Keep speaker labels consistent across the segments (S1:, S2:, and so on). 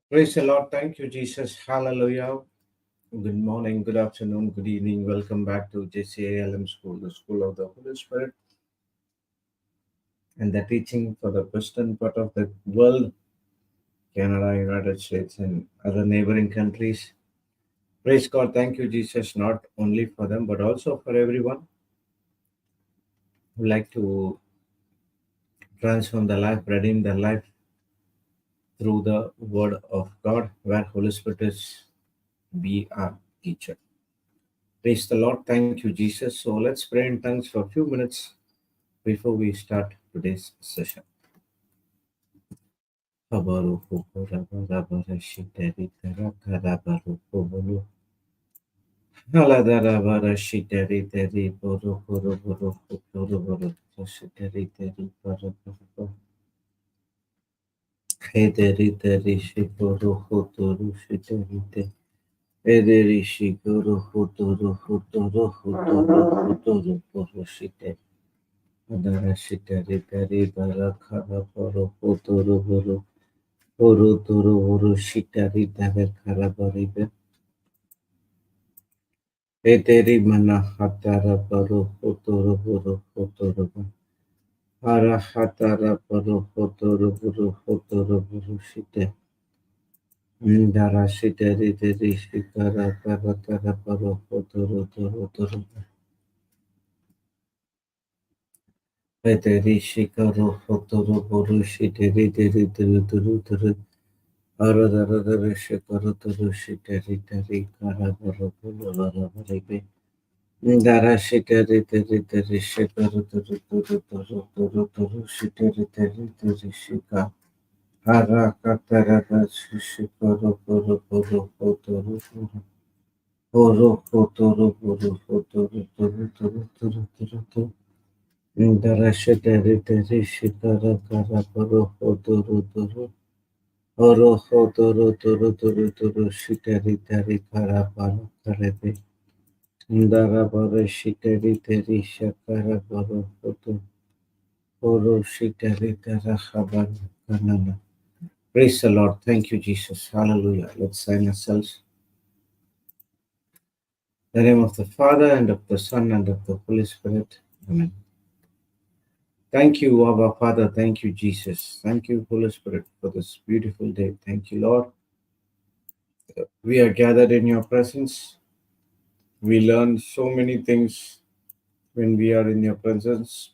S1: Praise the Lord. Thank you, Jesus. Hallelujah. Good morning, good afternoon, good evening. Welcome back to JCILM School, the School of the Holy Spirit, and the teaching for the western part of the world, Canada, United States, and other neighboring countries. Praise God. Thank you, Jesus, not only for them, but also for everyone who like to transform the life, redeem the life through the Word of God, where Holy Spirit is be our teacher. Praise the Lord. Thank you, Jesus. So let's pray in tongues for a few minutes before we start today's session. Oro toro oro shitari dagar karabaribe. Eteri mana hatara paro potoro poro potoro ba. Hara hatara paro potoro poro potoro poro shite. Indara shiteri teri shikara kara kara paro potoro toro toro ba. Eteri shikaro potoro poro shiteri teri teri teri teri. Hara dara dara shikaro toro shiteri teri kara paro poro vara varibe. Dara shiteri teri teri shikaro toro toro toro toro toro shiteri teri teri shika. Hara katara shikaro poro poro potoro poro. Poro potoro poro potoro toro toro toro toro toro. Dara shiteri teri shikara kara poro potoro toro. Oro potoro toro toro toro shiteri teri kara paro karebe. Ndara baro shiteri teri shakara baro koto oro shiteri tera khabar kanana. Praise the Lord. Thank you, Jesus. Hallelujah. Let's sign ourselves. In the name of the Father and of the Son and of the Holy Spirit. Amen. Thank you, Abba Father. Thank you, Jesus. Thank you, Holy Spirit, for this beautiful day. Thank you, Lord. We are gathered in your presence. We learn so many things when we are in your presence,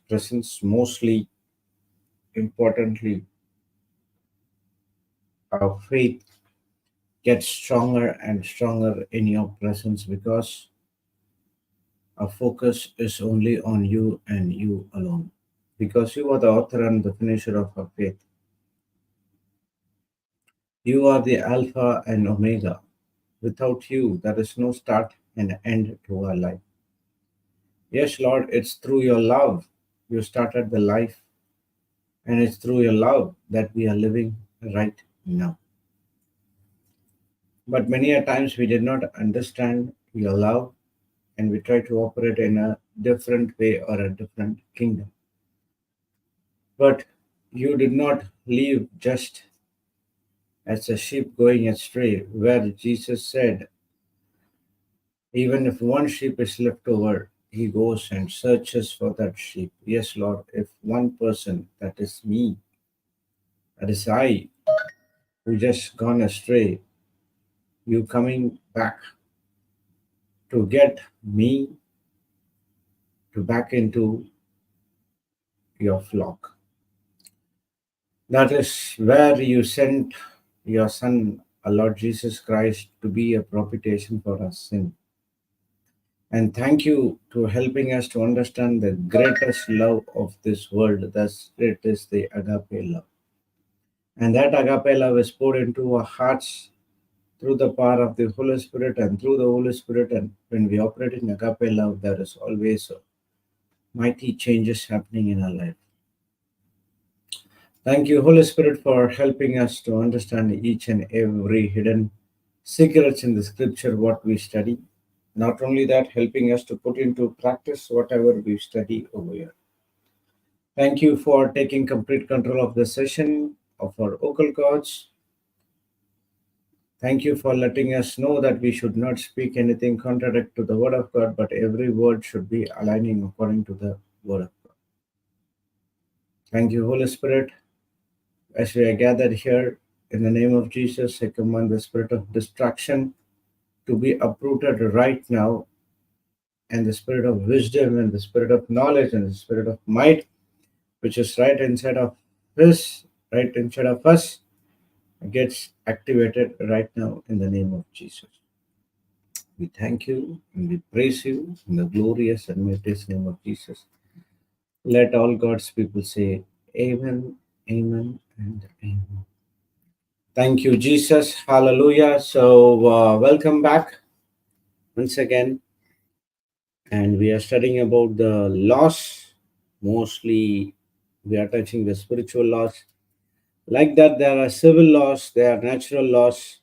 S1: mostly importantly, our faith gets stronger and stronger in your presence because our focus is only on you and you alone. Because you are the author and the finisher of our faith. You are the Alpha and Omega. Without you, there is no start and end to our life. Yes, Lord, it's through your love you started the life, and it's through your love that we are living right now. But many a times we did not understand your love and we try to operate in a different way or a different kingdom. But you did not leave just as a sheep going astray, where Jesus said, even if one sheep is left over, he goes and searches for that sheep. Yes, Lord, if one person, that is me, that is I, who just gone astray, you coming back to get me to back into your flock. That is where you sent your Son, our Lord Jesus Christ, to be a propitiation for our sin. And thank you to helping us to understand the greatest love of this world. Thus, it is the agape love. And that agape love is poured into our hearts through the power of the Holy Spirit and through the Holy Spirit. And when we operate in agape love, there is always a mighty changes happening in our life. Thank you, Holy Spirit, for helping us to understand each and every hidden secrets in the scripture, what we study. Not only that, helping us to put into practice whatever we study over here. Thank you for taking complete control of the session of our vocal cords. Thank you for letting us know that we should not speak anything contrary to the word of God, but every word should be aligning according to the word of God. Thank you, Holy Spirit. As we are gathered here in the name of Jesus, I command the spirit of distraction to be uprooted right now, and the spirit of wisdom and the spirit of knowledge and the spirit of might, which is right inside of us, gets activated right now in the name of Jesus. We thank you and we praise you in the glorious and mightiest name of Jesus. Let all God's people say, Amen, Amen, and Amen. Thank you, Jesus. Hallelujah. So, welcome back once again. And we are studying about the laws. Mostly, we are touching the spiritual laws. Like that, there are civil laws, there are natural laws,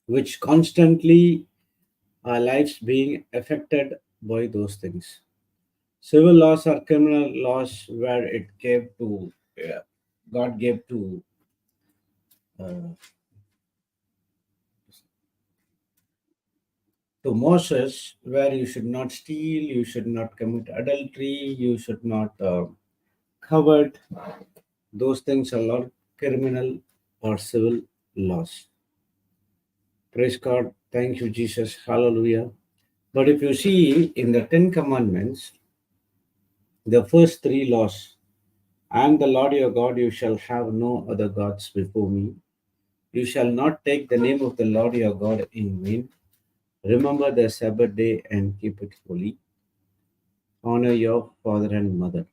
S1: which constantly our lives being affected by those things. Civil laws are criminal laws where it gave to God gave uh, to Moses, where you should not steal, you should not commit adultery, you should not covet. Those things are not criminal or civil laws. Praise God. Thank you, Jesus. Hallelujah. But if you see in the Ten Commandments, the first three laws, I am the Lord your God, you shall have no other gods before me. You shall not take the name of the Lord your God in vain. Remember the Sabbath day and keep it holy. Honor your father and mother.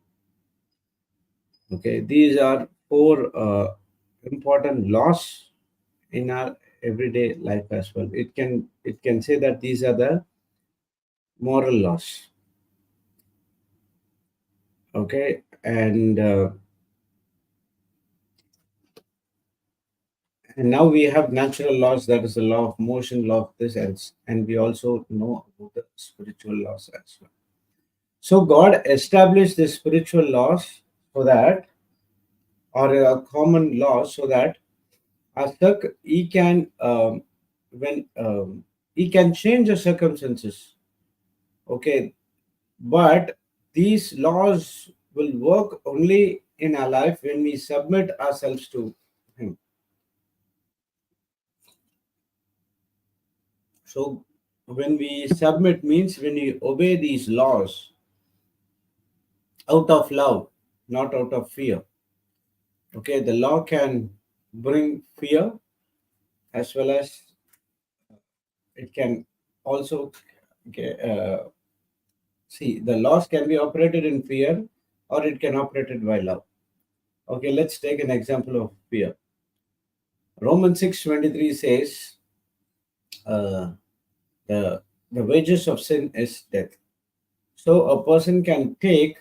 S1: Okay, these are four important laws in our everyday life as well. It can say that these are the moral laws. Okay, and now we have natural laws, that is the law of motion, law of this, and we also know about the spiritual laws as well. So God established the spiritual laws so that, or a common law, so that he can when he can change the circumstances. Okay, but these laws will work only in our life when we submit ourselves to Him. So when we submit means when we obey these laws out of love, not out of fear. Okay, the law can bring fear as well as it can also okay, see the laws can be operated in fear or it can operated by love. Okay, let's take an example of fear. Romans 6:23 says uh, the the wages of sin is death. So a person can take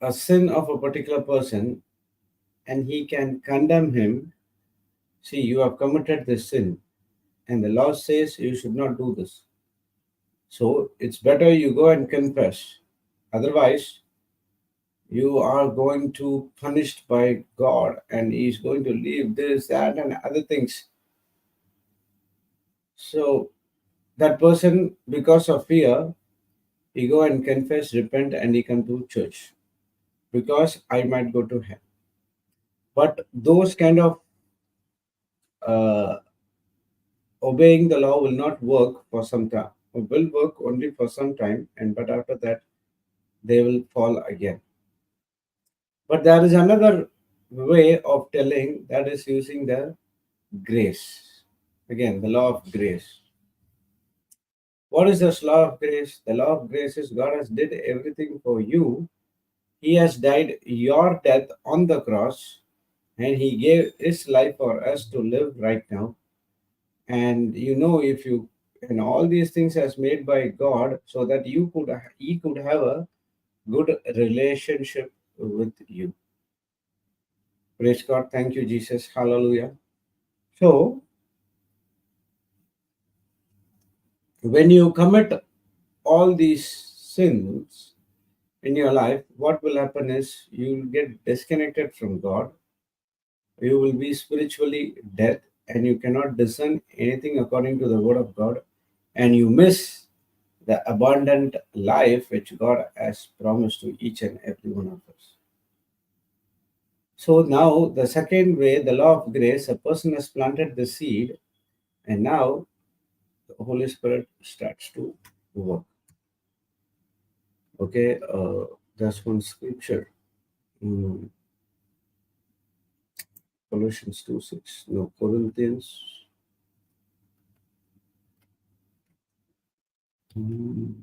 S1: a sin of a particular person and he can condemn him. See, you have committed this sin, and the law says you should not do this. So it's better you go and confess. Otherwise, you are going to punished by God, and He's going to leave this, that, and other things. So that person, because of fear, he go and confess, repent, and he come to church because I might go to hell. But those kind of uh, obeying the law will not work for some time. It will work only for some time, and but after that they will fall again. But there is another way of telling, that is using the grace. Again, the law of grace. What is this law of grace? The law of grace is God has did everything for you. He has died your death on the cross, and He gave His life for us to live right now. And if you and all these things has made by God, so that He could have a good relationship with you. Praise God. Thank you, Jesus. Hallelujah. So when you commit all these sins in your life, what will happen is you'll get disconnected from God. You will be spiritually dead and you cannot discern anything according to the word of God, and you miss the abundant life which God has promised to each and every one of us. So now the second way, the law of grace, a person has planted the seed and now the Holy Spirit starts to work. Okay, that's one scripture. Mm, Colossians 2:6. No, Corinthians. Mm,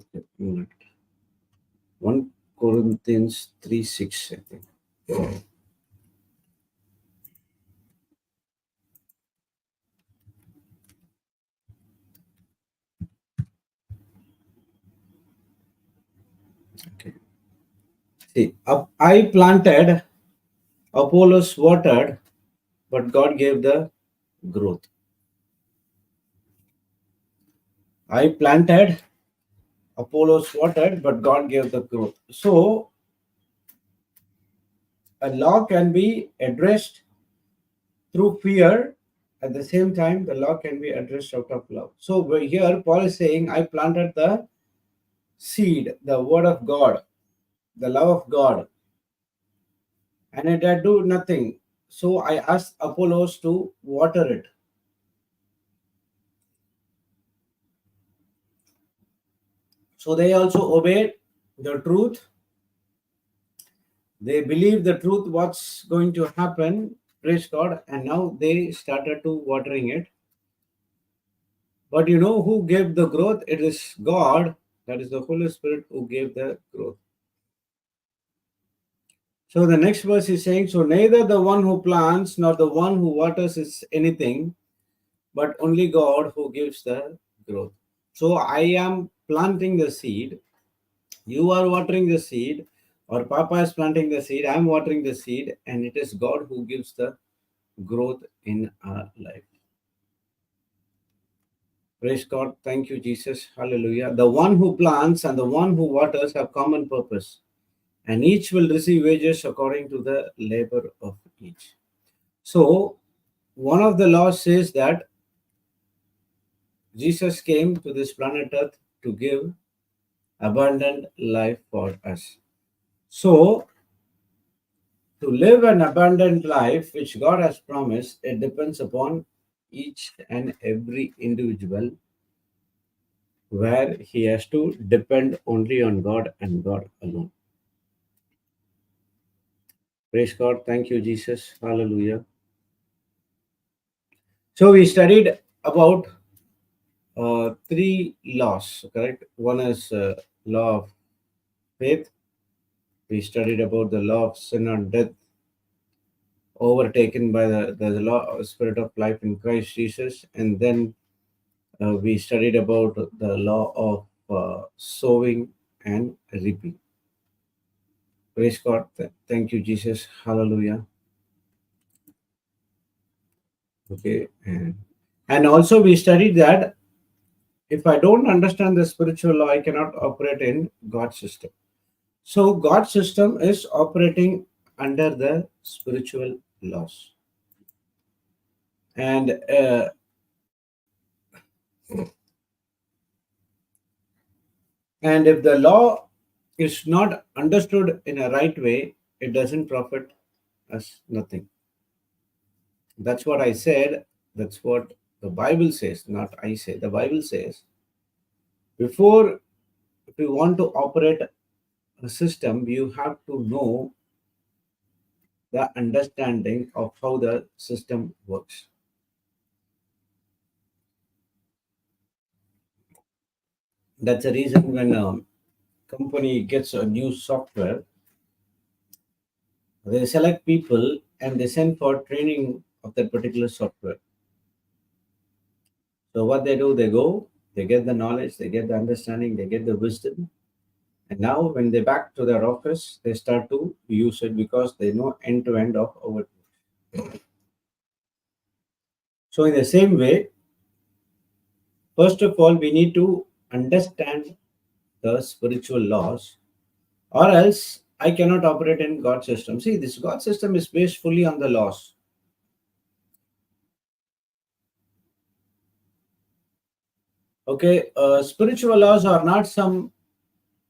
S1: okay, 1 Corinthians 3:6, I think. Okay. See, I planted, Apollos watered, but God gave the growth. I planted, Apollos watered, but God gave the growth. So a law can be addressed through fear. At the same time, the law can be addressed out of love. So here Paul is saying, I planted the seed, the word of God, the love of God, and it had do nothing. So I asked Apollos to water it. So they also obeyed the truth. They believed the truth, what's going to happen, praise God, and now they started to watering it. But you know who gave the growth? It is God, that is the Holy Spirit who gave the growth. So the next verse is saying, so neither the one who plants nor the one who waters is anything, but only God who gives the growth. So I am planting the seed, you are watering the seed, or Papa is planting the seed, I am watering the seed, and it is God who gives the growth in our life. Praise God. Thank you, Jesus. Hallelujah. The one who plants and the one who waters have common purpose, and each will receive wages according to the labor of each. So, one of the laws says that Jesus came to this planet Earth to give abundant life for us. So, to live an abundant life which God has promised, it depends upon each and every individual, where he has to depend only on God and God alone. Praise God. Thank you, Jesus. Hallelujah. So we studied about three laws, correct? One is law of faith. We studied about the law of sin and death, overtaken by the law spirit of life in Christ Jesus. And then we studied about the law of sowing and reaping. Praise God. Thank you, Jesus. Hallelujah. Okay. And also we studied that if I don't understand the spiritual law, I cannot operate in God's system. So God's system is operating under the spiritual laws. And if the law is not understood in a right way, it doesn't profit us nothing. That's what I said. That's what the Bible says, not I say. The Bible says, before, if you want to operate a system, you have to know the understanding of how the system works. That's the reason when a company gets a new software, they select people and they send for training of that particular software. So what they do, they go, they get the knowledge, they get the understanding, they get the wisdom. And now when they back to their office, they start to use it because they know end to end of our. So in the same way, First of all, we need to understand the spiritual laws, or else I cannot operate in God system. See, this God system is based fully on the laws. Okay, spiritual laws are not some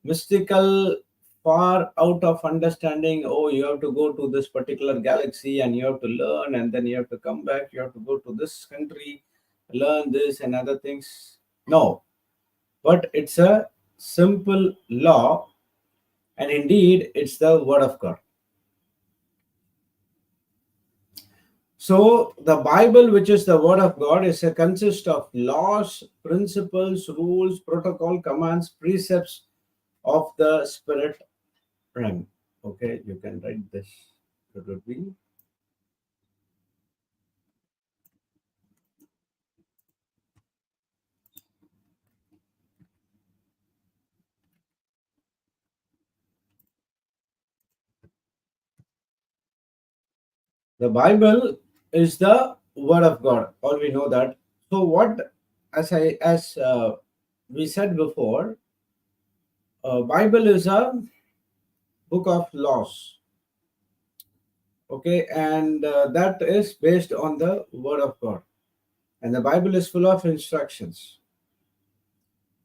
S1: mystical, far out of understanding. Oh, you have to go to this particular galaxy and you have to learn, and then you have to come back. You have to go to this country, learn this and other things. No, but it's a simple law, and indeed, it's the word of God. So the Bible, which is the word of God, is a consist of laws, principles, rules, protocol, commands, precepts of the spirit realm. Okay, you can write this. It would be the Bible is the word of God. All we know that. So what, as we said before, Bible is a book of laws. Okay, and that is based on the word of God, and the Bible is full of instructions.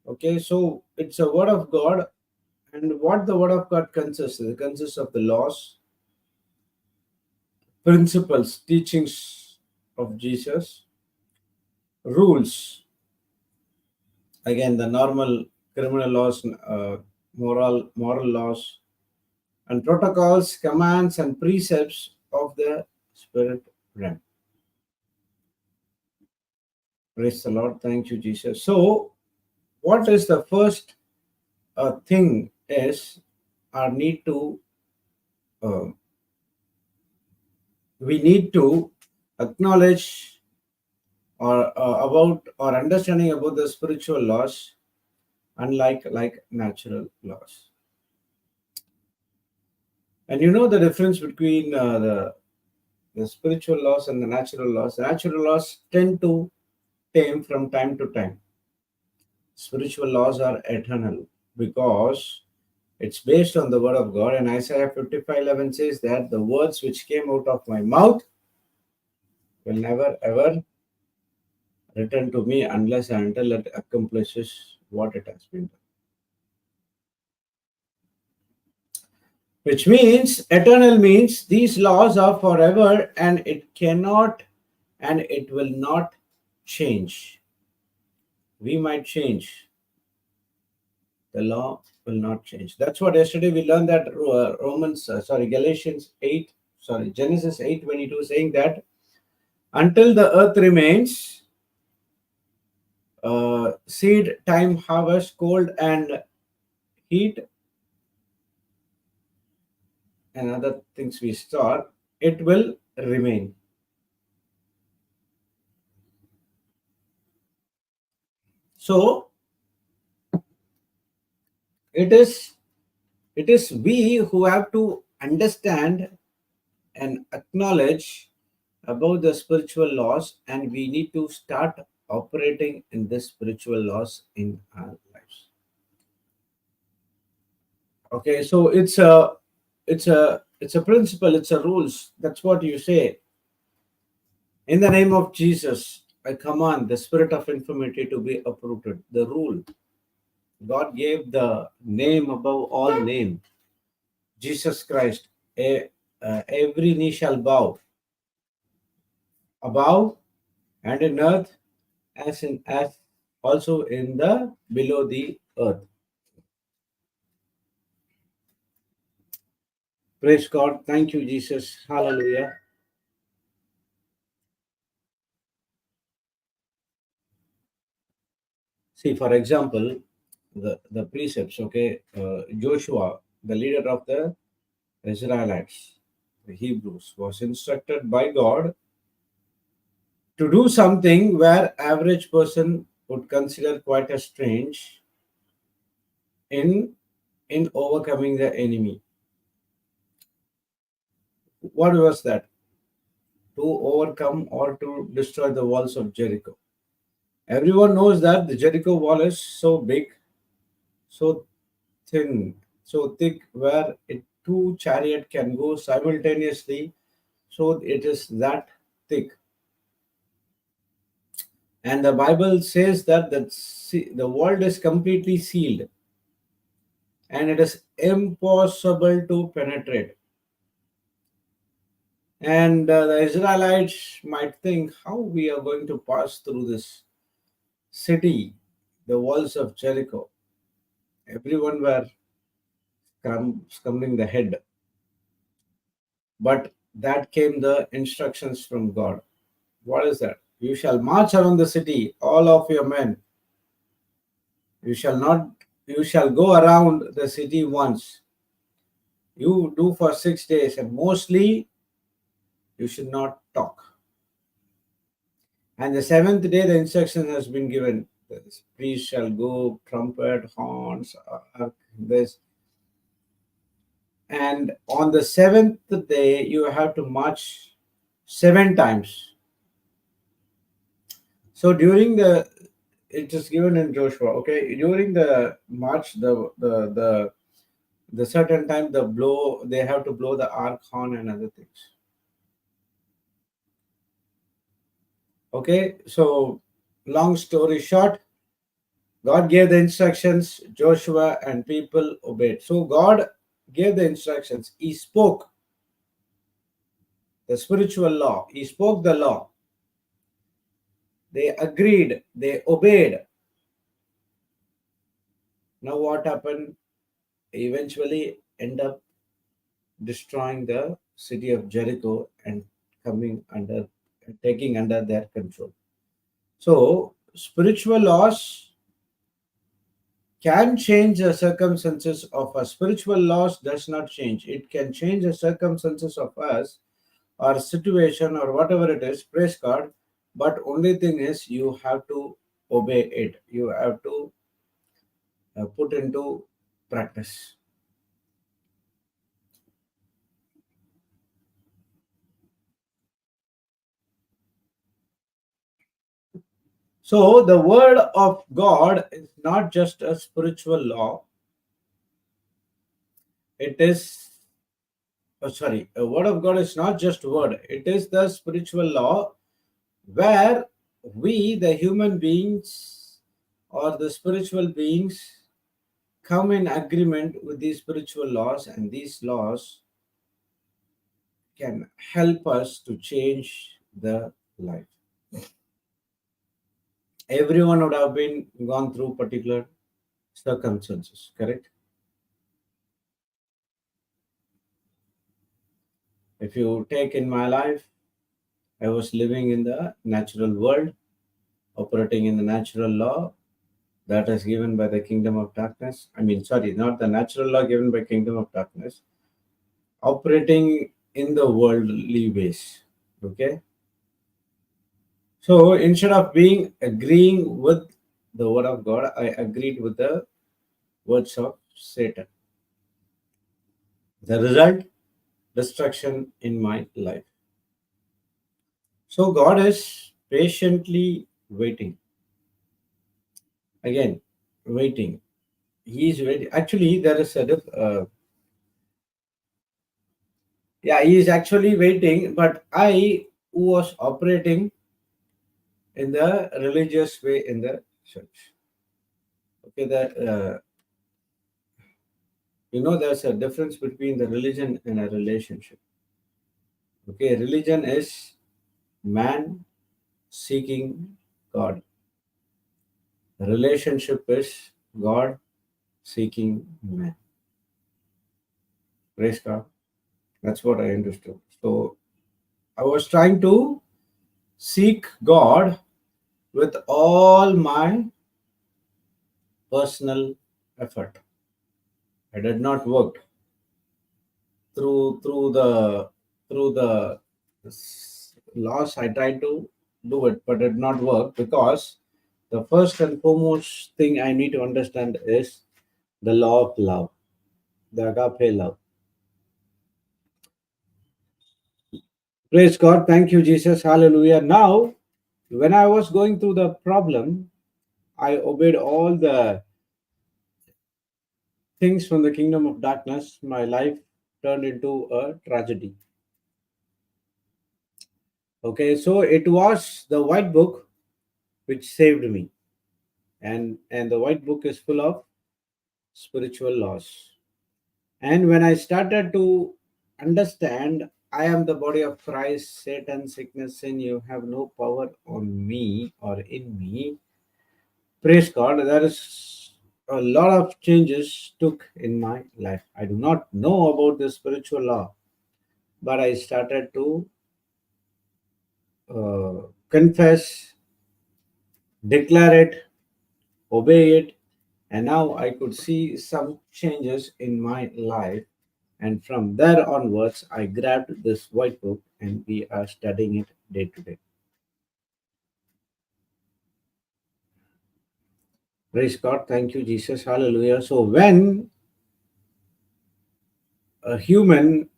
S1: Okay, so it's a word of God, and what the word of God consists, it consists of the laws, principles, teachings of Jesus, rules, again the normal criminal laws, moral laws, and protocols, commands, and precepts of the spirit realm. Praise the Lord. Thank you, Jesus. So, what is the first thing is our need to uh, we need to acknowledge or about or understanding about the spiritual laws, unlike like natural laws. And you know the difference between the spiritual laws and the natural laws. The natural laws tend to tame from time to time. Spiritual laws are eternal because it's based on the word of God. And Isaiah 55:11 says that the words which came out of my mouth will never ever return to me unless and until it accomplishes what it has been done. Which means eternal means these laws are forever and it cannot and it will not change. We might change, the law will not change. That's what yesterday we learned that Galatians 8, Genesis 8:22 saying that until the earth remains, seed time, harvest, cold and heat, and other things we start, it will remain. So it is we who have to understand and acknowledge about the spiritual laws, and we need to start operating in the spiritual laws in our lives. Okay, so it's a principle, it's a rules. That's what you say. In the name of Jesus, I command the spirit of infirmity to be uprooted. The rule. God gave the name above all name. Jesus Christ. Every knee shall bow above and in earth as also in the below the earth. Praise God. Thank you, Jesus. Hallelujah. See, for example, the precepts, okay, Joshua, the leader of the Israelites, the Hebrews, was instructed by God to do something where average person would consider quite a strange in overcoming the enemy. What was that? To overcome or to destroy the walls of Jericho. Everyone knows that the Jericho wall is so big, so thin, so thick, where two chariot can go simultaneously. So it is that thick. And the Bible says that the world is completely sealed and it is impossible to penetrate. And the Israelites might think how we are going to pass through this city, the walls of Jericho. Everyone were scrambling the head. But that came the instructions from God. What is that? You shall march around the city, all of your men. You shall not, you shall go around the city once. You do for 6 days, and mostly you should not talk. And the seventh day, the instruction has been given. The priest shall go, trumpet, horns, this. And on the seventh day, you have to march 7 times. So during it is given in Joshua. Okay, during the march, the certain time they have to blow the ark horn and other things. Okay, so long story short, God gave the instructions, Joshua and people obeyed. So God gave the instructions. He spoke the spiritual law. He spoke the law. They agreed. They obeyed. Now what happened? Eventually end up destroying the city of Jericho and taking under their control. So spiritual laws can change the circumstances of us. Spiritual laws does not change. It can change the circumstances of us or situation or whatever it is, praise God. But only thing is you have to obey it. You have to put into practice. So the word of God is not just a spiritual law. It is, a word of God is not just word. It is the spiritual law where we, the human beings or the spiritual beings, come in agreement with these spiritual laws, and these laws can help us to change the life. Everyone would have been gone through particular circumstances, correct? If you take in my life, I was living in the natural world, operating in the natural law that is given by the kingdom of darkness. I mean, sorry, not the natural law given by kingdom of darkness, operating in the worldly ways. Okay. So instead of being agreeing with the word of God, I agreed with the words of Satan. The result, destruction in my life. So God is patiently waiting. Again, waiting. He is waiting. Actually, there is yeah, he is actually waiting, but I, who was operating in the religious way in the church. Okay, there's a difference between the religion and a relationship. Okay, religion is man seeking God. Relationship is God seeking man. Praise God. That's what I understood. So I was trying to seek God with all my personal effort. I did not work through the loss. I tried to do it, but it did not work because the first and foremost thing I need to understand is the law of love, the agape love. Praise God. Thank you, Jesus. Hallelujah. Now, When I was going through the problem, I obeyed all the things from the kingdom of darkness. My life turned into a tragedy. Okay, so it was the white book which saved me, and the white book is full of spiritual laws. And when I started to understand, I am the body of Christ, Satan, sickness, sin, you have no power on me or in me. Praise God, there is a lot of changes took in my life. I do not know about the spiritual law, but I started to confess, declare it, obey it, and now I could see some changes in my life. And from there onwards, I grabbed this white book and we are studying it day to day. Praise God. Thank you, Jesus. Hallelujah. So, when a human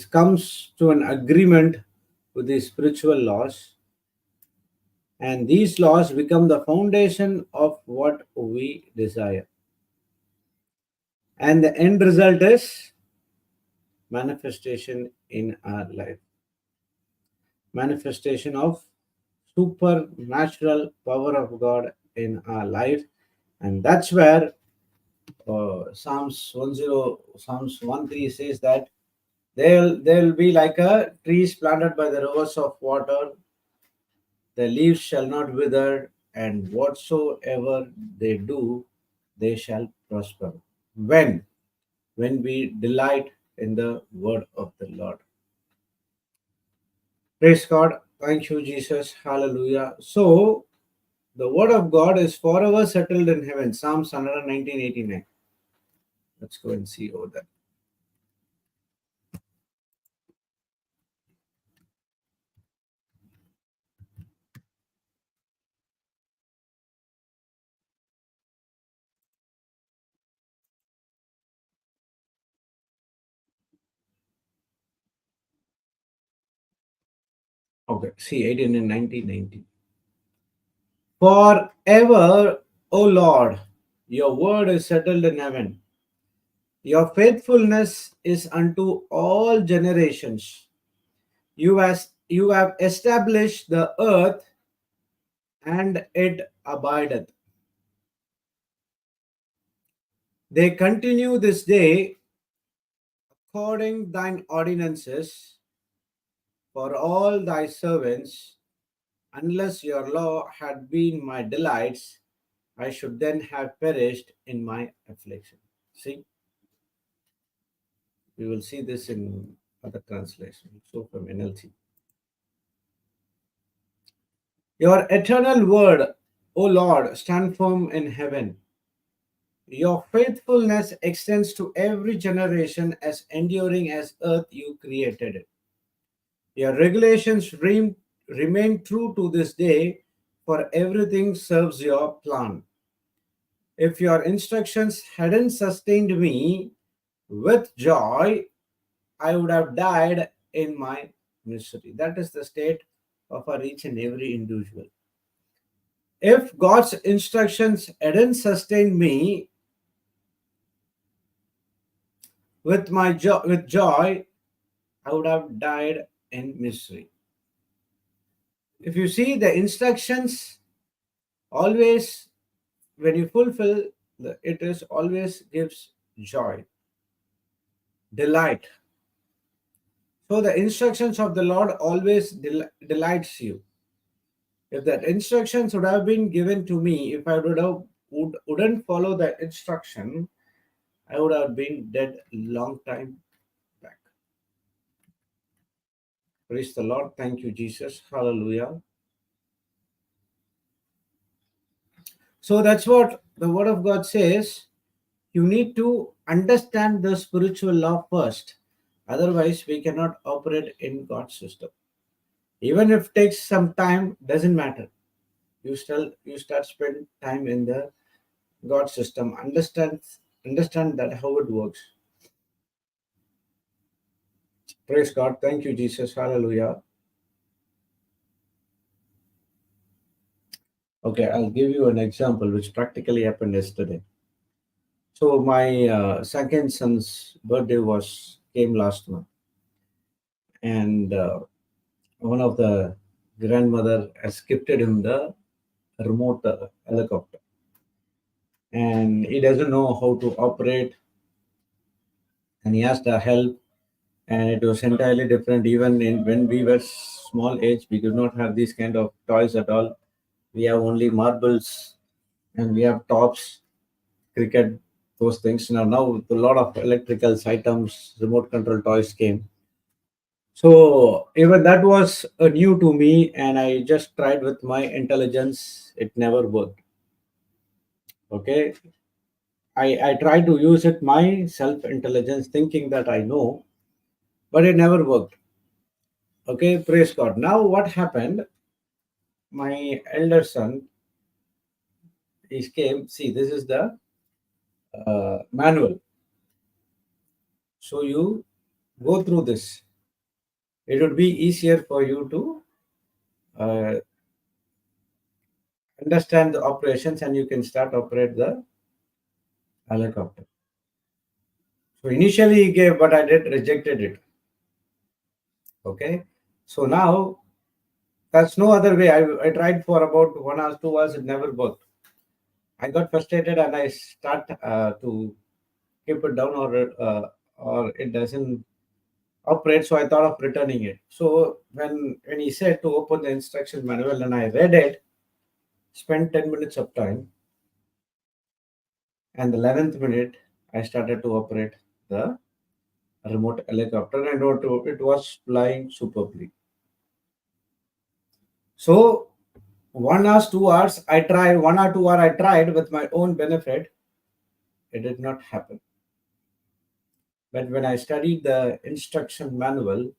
S1: comes to an agreement with the spiritual laws, and these laws become the foundation of what we desire. And the end result is manifestation in our life, manifestation of supernatural power of God in our life. And that's where Psalms 1:3 says that they'll be like a trees planted by the rivers of water, the leaves shall not wither, and whatsoever they do, they shall prosper. When? When we delight in the word of the Lord. Praise God. Thank you, Jesus. Hallelujah. So the word of God is forever settled in heaven. Psalms 119:89. Let's go and see over that. Okay, see 18 and 19:19. Forever, O Lord, your word is settled in heaven. Your faithfulness is unto all generations. You have established the earth, and it abideth. They continue this day according thine ordinances for all thy servants. Unless your law had been my delights, I should then have perished in my affliction. See, we will see this in other translation. So from NLT. Your eternal word, O Lord, stand firm in heaven. Your faithfulness extends to every generation, as enduring as earth you created it. Your regulations remain true to this day, for everything serves your plan. If your instructions hadn't sustained me with joy, I would have died in my misery. That is the state of our each and every individual. If God's instructions hadn't sustained me with joy, I would have died in misery. If you see the instructions, always when you fulfill, it is always gives joy, delight. So the instructions of the Lord always delights you. If that instructions would have been given to me, if I wouldn't follow the instruction, I would have been dead long time back. Praise the Lord. Thank you, Jesus. Hallelujah. So that's what the Word of God says. You need to understand the spiritual law first. Otherwise, we cannot operate in God's system. Even if it takes some time, doesn't matter. You start spend time in the God system. Understand that how it works. Praise God. Thank you, Jesus. Hallelujah. Okay, I'll give you an example which practically happened yesterday. So my second son's birthday was came last month, and one of the grandmother has gifted him the remote helicopter, and he doesn't know how to operate, and he asked the help, and it was entirely different. Even when we were small age, we did not have these kind of toys at all. We have only marbles, and we have tops, cricket, those things. Now with a lot of electrical items, remote control toys came. So even that was new to me, and I just tried with my intelligence. It never worked. Okay, I tried to use it my self intelligence, thinking that I know, but it never worked. Okay, praise God. Now what happened? My elder son, he came. See, this is the manual. So you go through this. It would be easier for you to uh, understand the operations, and you can start operate the helicopter. So initially he gave, but I did rejected it. Okay. So now that's no other way. I tried for about 1 hour, 2 hours. It never worked. I got frustrated and I start to keep it down, or it doesn't operate. So I thought of returning it. So when he said to open the instruction manual and I read it, spent 10 minutes of time, and the 11th minute I started to operate the remote helicopter, and it was flying superbly. So 1 hour, 2 hours, I tried 1 or 2 hour. I tried with my own benefit. It did not happen. But when I studied the instruction manual,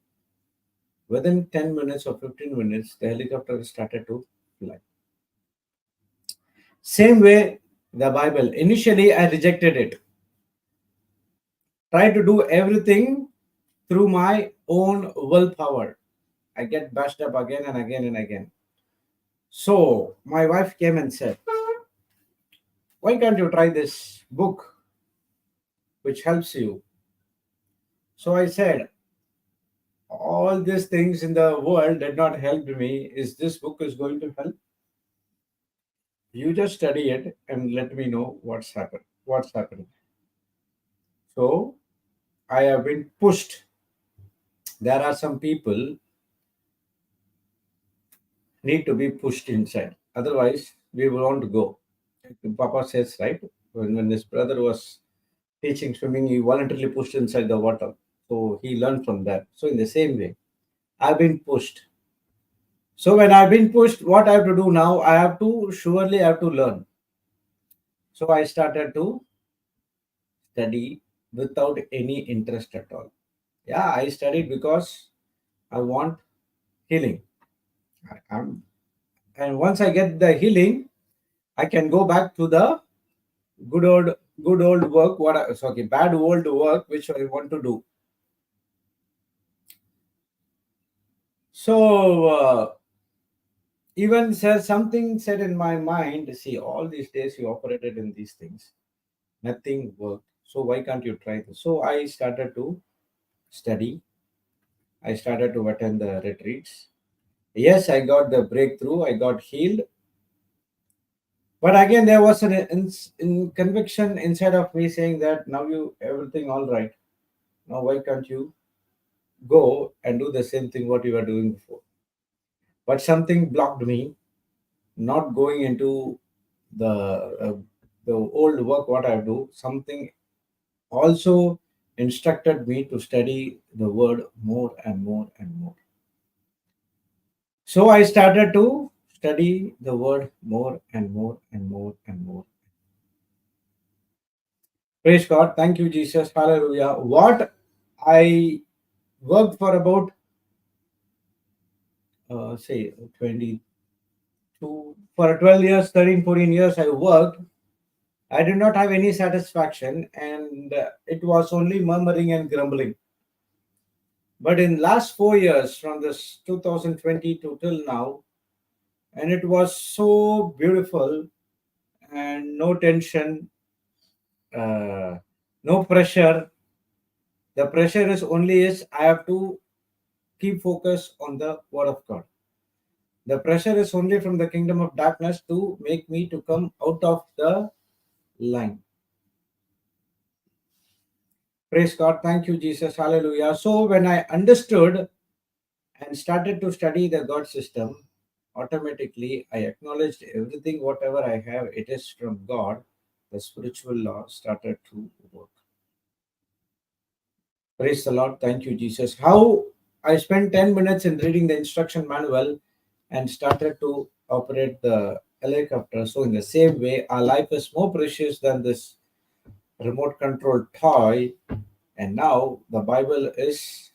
S1: within 10 minutes or 15 minutes, the helicopter started to fly. Same way, the Bible. Initially, I rejected it. Tried to do everything through my own willpower. I get bashed up again and again and again. So my wife came and said, "Why can't you try this book which helps you?" So I said, "All these things in the world did not help me. Is this book is going to help? You just study it and let me know what's happening." So I have been pushed. There are some people need to be pushed inside. Otherwise, we won't go. Papa says, right? When his brother was teaching swimming, he voluntarily pushed inside the water. So he learned from that. So in the same way, I've been pushed. So when I've been pushed, what I have to do now? I have to surely have to learn. So I started to study without any interest at all. Yeah, I studied because I want healing. I'm, and once I get the healing, I can go back to the good old good old work. Sorry, bad old work which I want to do. So even says something said in my mind. See, all these days you operated in these things, nothing worked. So why can't you try this? So I started to study. I started to attend the retreats. Yes, I got the breakthrough. I got healed. But again, there was an in conviction inside of me saying that now you everything all right. Now why can't you go and do the same thing what you were doing before? But something blocked me not going into the old work what I do. Something also instructed me to study the word more and more and more. So I started to study the word more and more and more and more. Praise God. Thank you, Jesus. Hallelujah. What I worked for about, say, 22, for 12 years, 13, 14 years, I worked. I did not have any satisfaction, and it was only murmuring and grumbling. But in last 4 years, from this 2020 to till now, and it was so beautiful and no tension, uh, no pressure. The pressure is only is I have to keep focus on the word of God. The pressure is only from the kingdom of darkness to make me to come out of the line. Praise God. Thank you, Jesus. Hallelujah. So when I understood and started to study the God system, automatically I acknowledged everything, whatever I have, it is from God. The spiritual law started to work. Praise the Lord. Thank you, Jesus. How I spent 10 minutes in reading the instruction manual and started to operate the helicopter. So, in the same way, our life is more precious than this remote control toy. And now the Bible is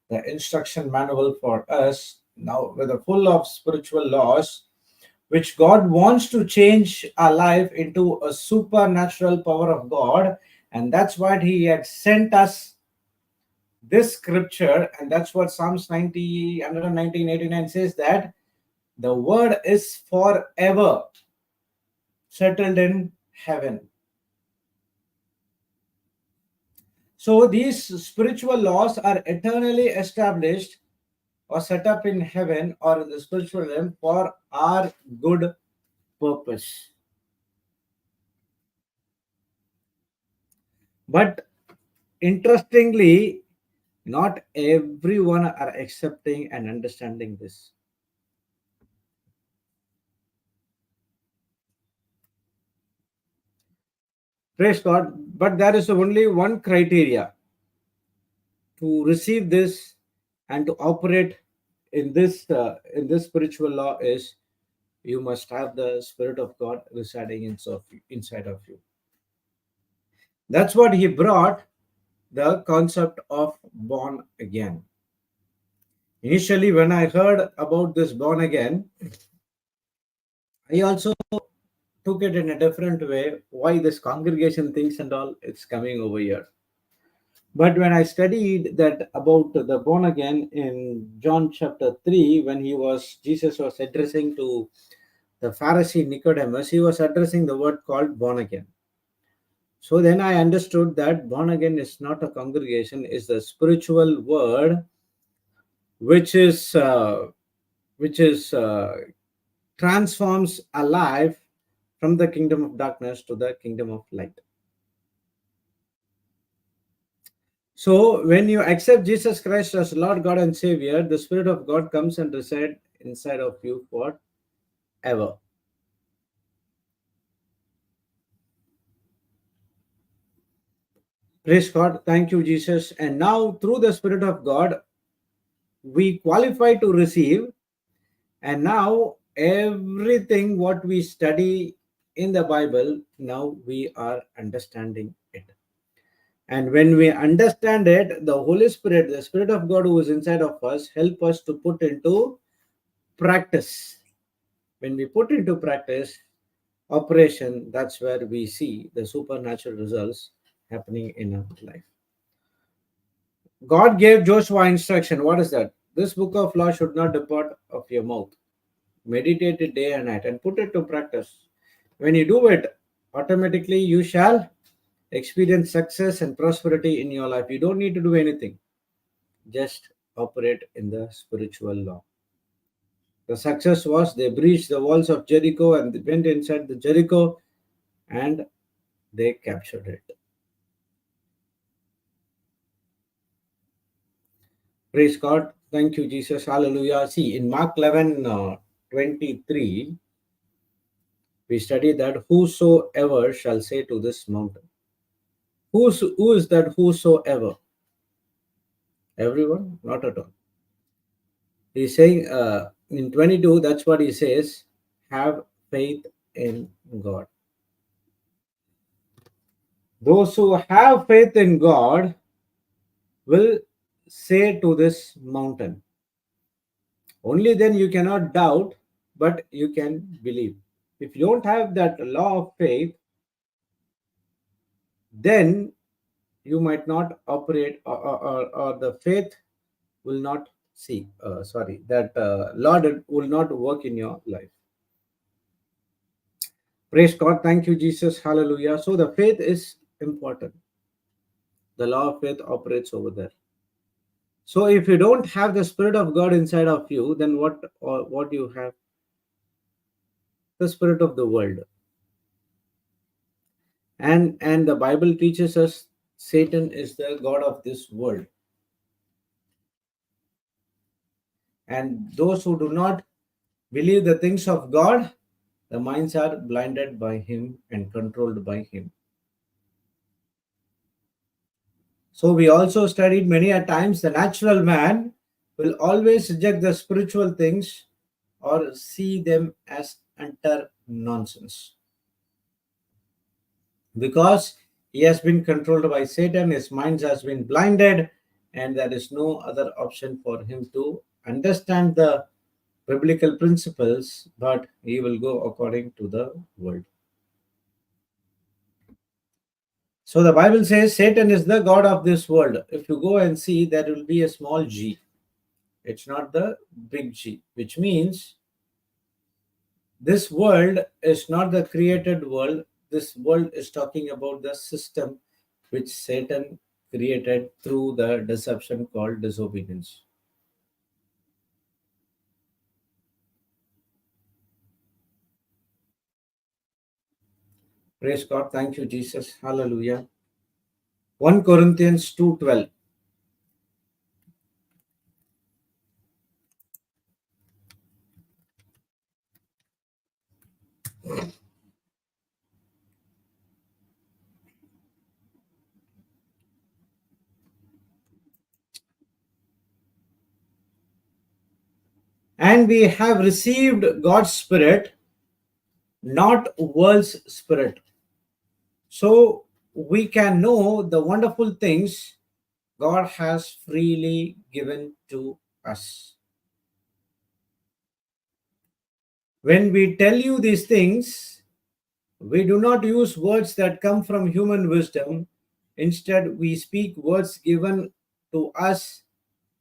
S1: the instruction manual for us. Now, with a full of spiritual laws, which God wants to change our life into a supernatural power of God. And that's what He had sent us this scripture, and that's what Psalms 90, 119, 89 says, that the word is forever settled in heaven. So these spiritual laws are eternally established or set up in heaven or in the spiritual realm for our good purpose. But interestingly, not everyone are accepting and understanding this. Praise God. But there is only one criteria to receive this and to operate in this spiritual law is you must have the Spirit of God residing inside of you. That's what He brought the concept of born again. Initially, when I heard about this born again, I also took it in a different way. Why this congregation things and all, it's coming over here. But when I studied that about the born again in John chapter 3, when Jesus was addressing to the Pharisee Nicodemus, he was addressing the word called born again. So then I understood that born again is not a congregation, is the spiritual word which is which is transforms a life from the kingdom of darkness to the kingdom of light. So when you accept Jesus Christ as Lord God and Savior, the Spirit of God comes and resides inside of you forever. Praise God. Thank you, Jesus. And now through the Spirit of God, we qualify to receive. And now everything what we study in the Bible, now we are understanding it. And when we understand it, the Holy Spirit, the Spirit of God who is inside of us, help us to put into practice. When we put into practice operation, that's where we see the supernatural results happening in our life. God gave Joshua instruction. What is that? This book of law should not depart of your mouth. Meditate it day and night and put it to practice. When you do it, automatically you shall experience success and prosperity in your life. You don't need to do anything. Just operate in the spiritual law. The success was they breached the walls of Jericho and they went inside the Jericho and they captured it. Praise God. Thank you, Jesus. Hallelujah. See, in Mark 11 23, we study that whosoever shall say to this mountain. Who is that whosoever? Everyone? Not at all. He's saying in 22, that's what he says, have faith in God. Those who have faith in God will say to this mountain. Only then you cannot doubt, but you can believe. If you don't have that law of faith, then you might not operate or the faith will not see. Sorry, that Lord will not work in your life. Praise God. Thank you, Jesus. Hallelujah. So the faith is important. The law of faith operates over there. So if you don't have the Spirit of God inside of you, then what you have? The spirit of the world. And the Bible teaches us Satan is the god of this world. And those who do not believe the things of God, the minds are blinded by him and controlled by him. So we also studied many a times the natural man will always reject the spiritual things or see them as utter nonsense. Because he has been controlled by Satan, his mind has been blinded, and there is no other option for him to understand the biblical principles, but he will go according to the world. So the Bible says Satan is the god of this world. If you go and see, there will be a small g. It's not the big G, which means this world is not the created world. This world is talking about the system which Satan created through the deception called disobedience. Praise God. Thank you, Jesus. Hallelujah. 1 Corinthians 2:12. And we have received God's Spirit, not world's spirit. So we can know the wonderful things God has freely given to us. When we tell you these things, we do not use words that come from human wisdom. Instead, we speak words given to us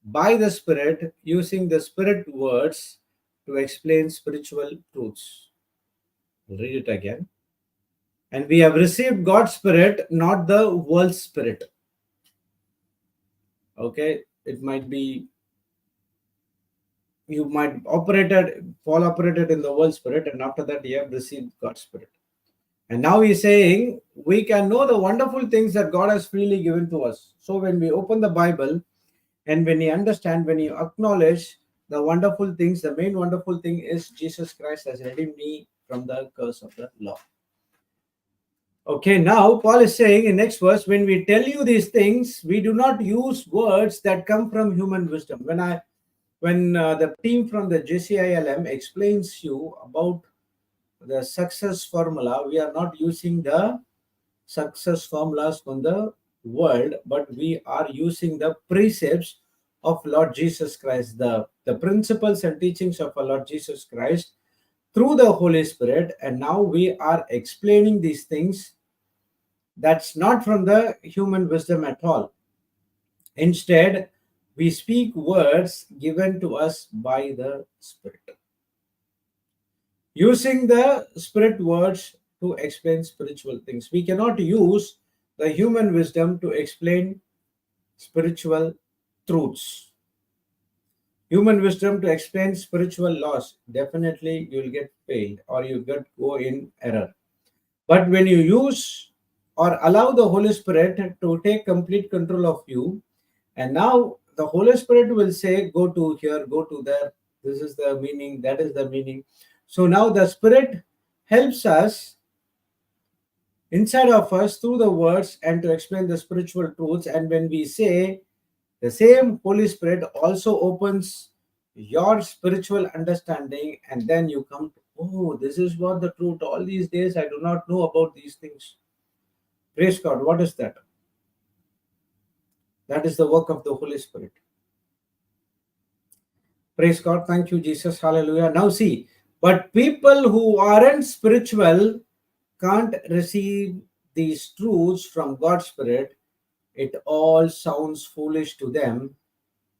S1: by the Spirit, using the Spirit words to explain spiritual truths. I'll read it again. And we have received God's Spirit, not the world's spirit. Okay, it might be you might fall operated in the world spirit, and after that you have received God's Spirit. And now he's saying we can know the wonderful things that God has freely given to us. So when we open the Bible and when you understand, when you acknowledge the wonderful things, the main wonderful thing is Jesus Christ has redeemed me from the curse of the law. Okay, now Paul is saying in next verse, when we tell you these things, we do not use words that come from human wisdom. When the team from the JCILM explains you about the success formula, we are not using the success formulas from the world, but we are using the precepts of Lord Jesus Christ, the principles and teachings of our Lord Jesus Christ through the Holy Spirit. And now we are explaining these things that's not from the human wisdom at all. Instead, we speak words given to us by the Spirit, using the Spirit words to explain spiritual things. We cannot use the human wisdom to explain spiritual truths. Human wisdom to explain spiritual laws, definitely you'll get failed or you get go in error. But when you use or allow the Holy Spirit to take complete control of you, and now the Holy Spirit will say, go to here, go to there, this is the meaning, that is the meaning. So now the Spirit helps us inside of us through the words and to explain the spiritual truths. And when we say, the same Holy Spirit also opens your spiritual understanding, and then you come to, oh, this is what the truth. All these days, I do not know about these things. Praise God. What is that? That is the work of the Holy Spirit. Praise God. Thank you, Jesus. Hallelujah. Now see, but people who aren't spiritual can't receive these truths from God's Spirit. It all sounds foolish to them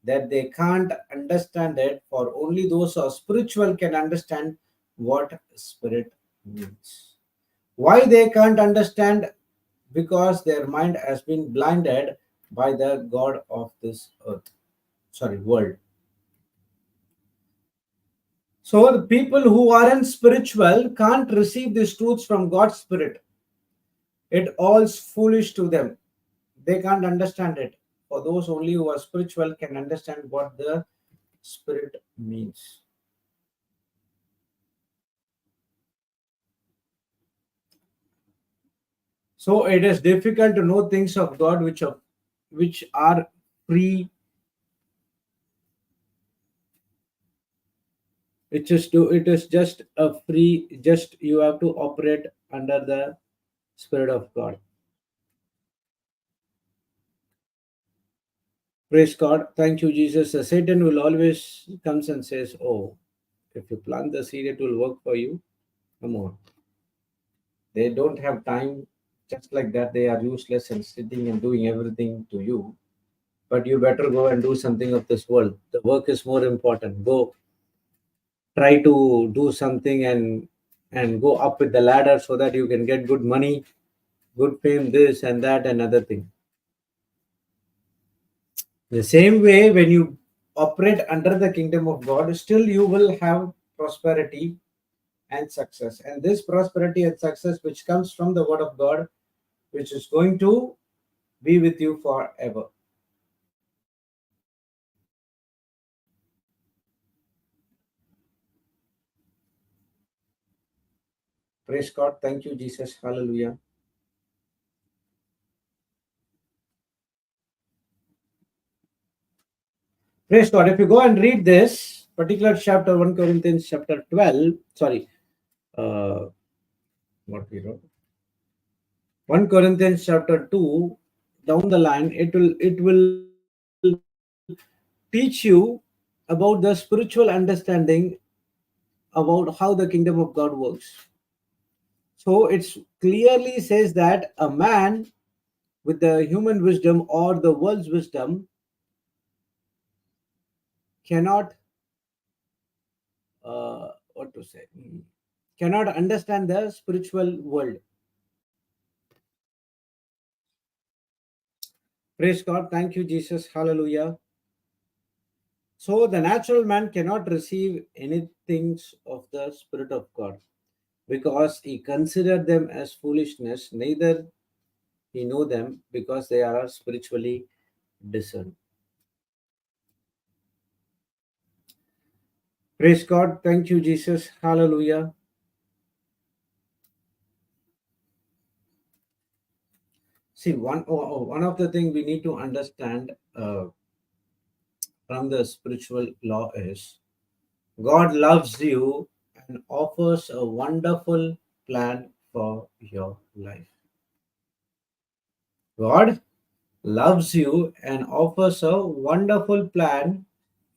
S1: that they can't understand it, for only those who are spiritual can understand what Spirit means. Why they can't understand? Because their mind has been blinded by the God of this earth, sorry, world. So the people who aren't spiritual can't receive these truths from God's Spirit. It all's foolish to them. They can't understand it. For those only who are spiritual can understand what the Spirit means. So it is difficult to know things of God which are free. It is just a free. Just you have to operate under the Spirit of God. Praise God. Thank you, Jesus. Satan will always comes and says, "Oh, if you plant the seed, it will work for you." Come on. They don't have time. Just like that, they are useless and sitting and doing everything to you. But you better go and do something of this world. The work is more important. Go try to do something and go up with the ladder so that you can get good money, good fame, this and that and other thing. The same way, when you operate under the kingdom of God, still you will have prosperity and success. And this prosperity and success, which comes from the word of God, which is going to be with you forever. Praise God. Thank you, Jesus. Hallelujah. Praise God. If you go and read this particular chapter, 1 Corinthians chapter 12, sorry, uh, what we wrote, 1 Corinthians chapter 2, down the line, it will teach you about the spiritual understanding about how the kingdom of God works. So it clearly says that a man with the human wisdom or the world's wisdom cannot, what to say, cannot understand the spiritual world. Praise God. Thank you, Jesus. Hallelujah. So the natural man cannot receive anything of the Spirit of God because he considered them as foolishness, neither he know them because they are spiritually discerned. Praise God. Thank you, Jesus. Hallelujah. See, one of the things we need to understand from the spiritual law is God loves you and offers a wonderful plan for your life. God loves you and offers a wonderful plan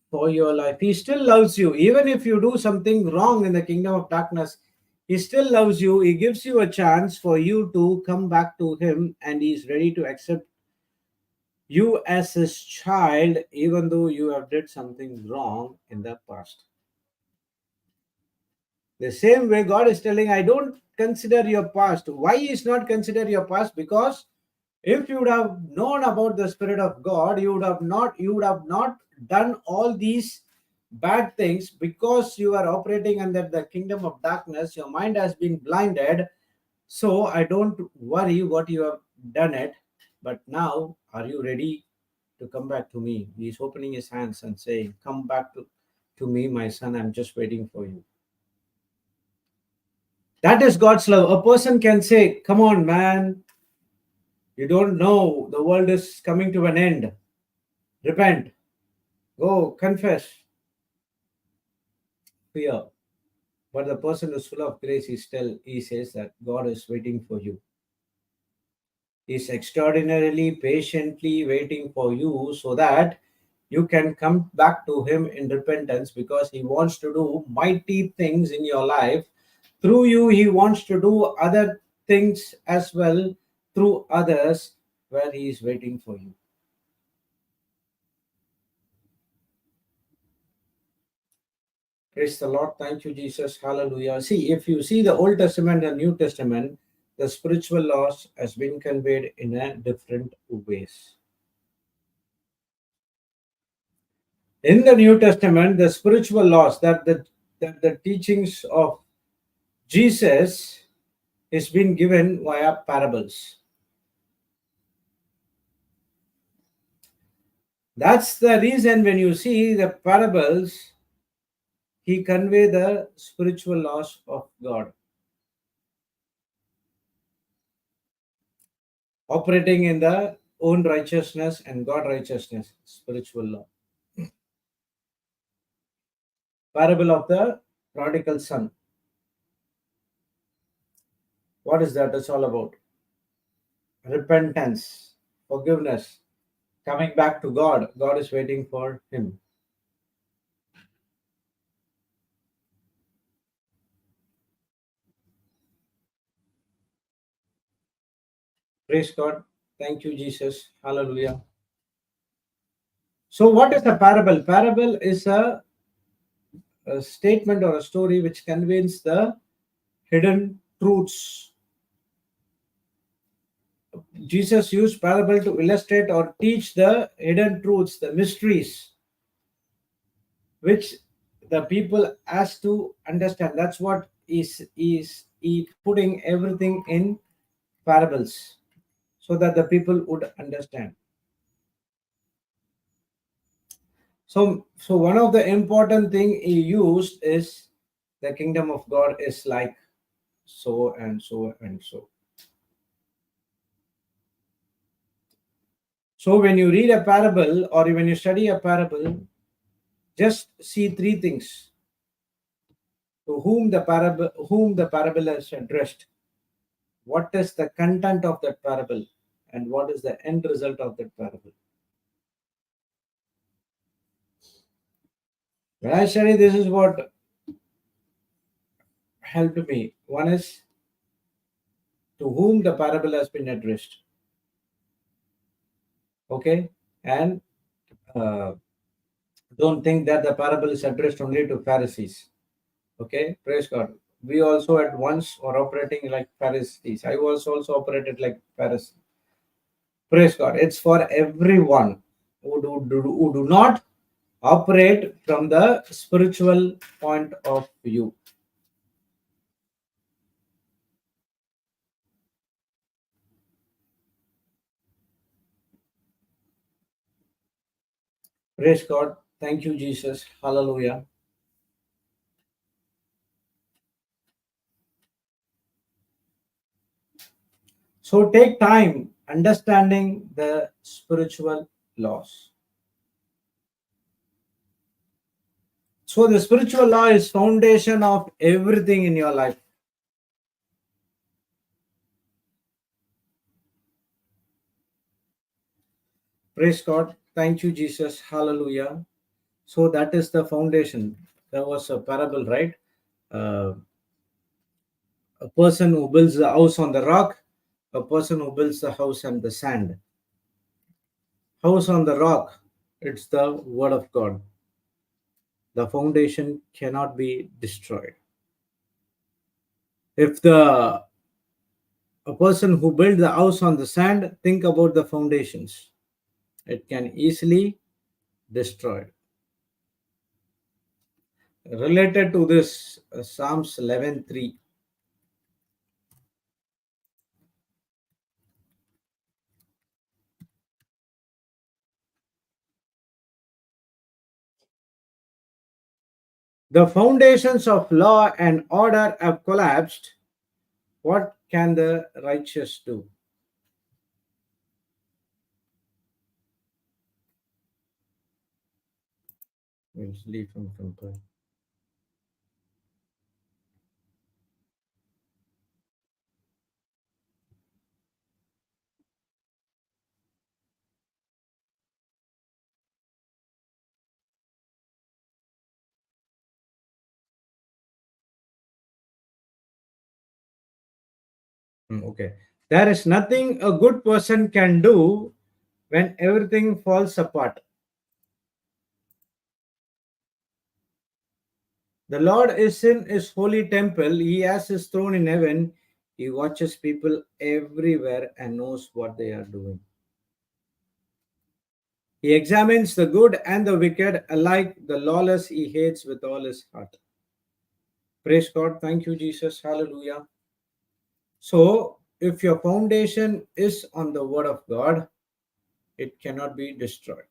S1: for your life. He still loves you. Even if you do something wrong in the kingdom of darkness, He still loves you. He gives you a chance for you to come back to Him, and He is ready to accept you as His child, even though you have did something wrong in the past. The same way God is telling, I don't consider your past. Why is not consider your past? Because if you would have known about the Spirit of God, you would have not done all these bad things because you are operating under the kingdom of darkness. Your mind has been blinded. So I don't worry what you have done it. But now are you ready to come back to me? He's opening his hands and saying, come back to me, my son. I'm just waiting for you. That is God's love. A person can say, come on, man, you don't know the world is coming to an end. Repent, go confess, fear. But the person who's full of grace, he says that God is waiting for you. He's extraordinarily patiently waiting for you so that you can come back to him in repentance because he wants to do mighty things in your life. Through you, he wants to do other things as well through others where he is waiting for you. Praise the Lord. Thank you, Jesus. Hallelujah. See, if you see the Old Testament and New Testament, the spiritual laws has been conveyed in a different ways. In the New Testament, the spiritual laws that the teachings of Jesus is being given via parables. That's the reason when you see the parables, he convey the spiritual laws of God, operating in the own righteousness and God righteousness, spiritual law. Parable of the prodigal son. What is that? It's all about repentance, forgiveness, coming back to God. God is waiting for him. Praise God. Thank you, Jesus. Hallelujah. So, what is a parable? Parable is a statement or a story which conveys the hidden truths. Jesus used parable to illustrate or teach the hidden truths, the mysteries, which the people has to understand. That's what is he putting everything in parables so that the people would understand. So one of the important thing he used is the kingdom of God is like so and so and so. So when you read a parable or when you study a parable, just see three things: to whom the parable is addressed, what is the content of that parable, and what is the end result of that parable. When I study, this is what helped me. One is to whom the parable has been addressed. Okay, and uh, don't think that the parable is addressed only to Pharisees. Okay, praise God. We also at once are operating like Pharisees. I was also operated like Pharisees. Praise God. It's for everyone who do not operate from the spiritual point of view. Praise God. Thank you, Jesus. Hallelujah. So take time understanding the spiritual laws. So the spiritual law is foundation of everything in your life. Praise God. Thank you, Jesus. Hallelujah. So that is the foundation. There was a parable, right? Uh, a person who builds the house on the rock, a person who builds the house on the sand. House on the rock, it's the word of God. The foundation cannot be destroyed. If the a person who built the house on the sand, think about the foundations. It can easily destroyed. Related to this, Psalms 11:3. The foundations of law and order have collapsed. What can the righteous do? We'll leave from compare. Okay. There is nothing a good person can do when everything falls apart. The Lord is in his holy temple. He has his throne in heaven. He watches people everywhere and knows what they are doing. He examines the good and the wicked, alike the lawless he hates with all his heart. Praise God. Thank you, Jesus. Hallelujah. So, if your foundation is on the word of God, it cannot be destroyed.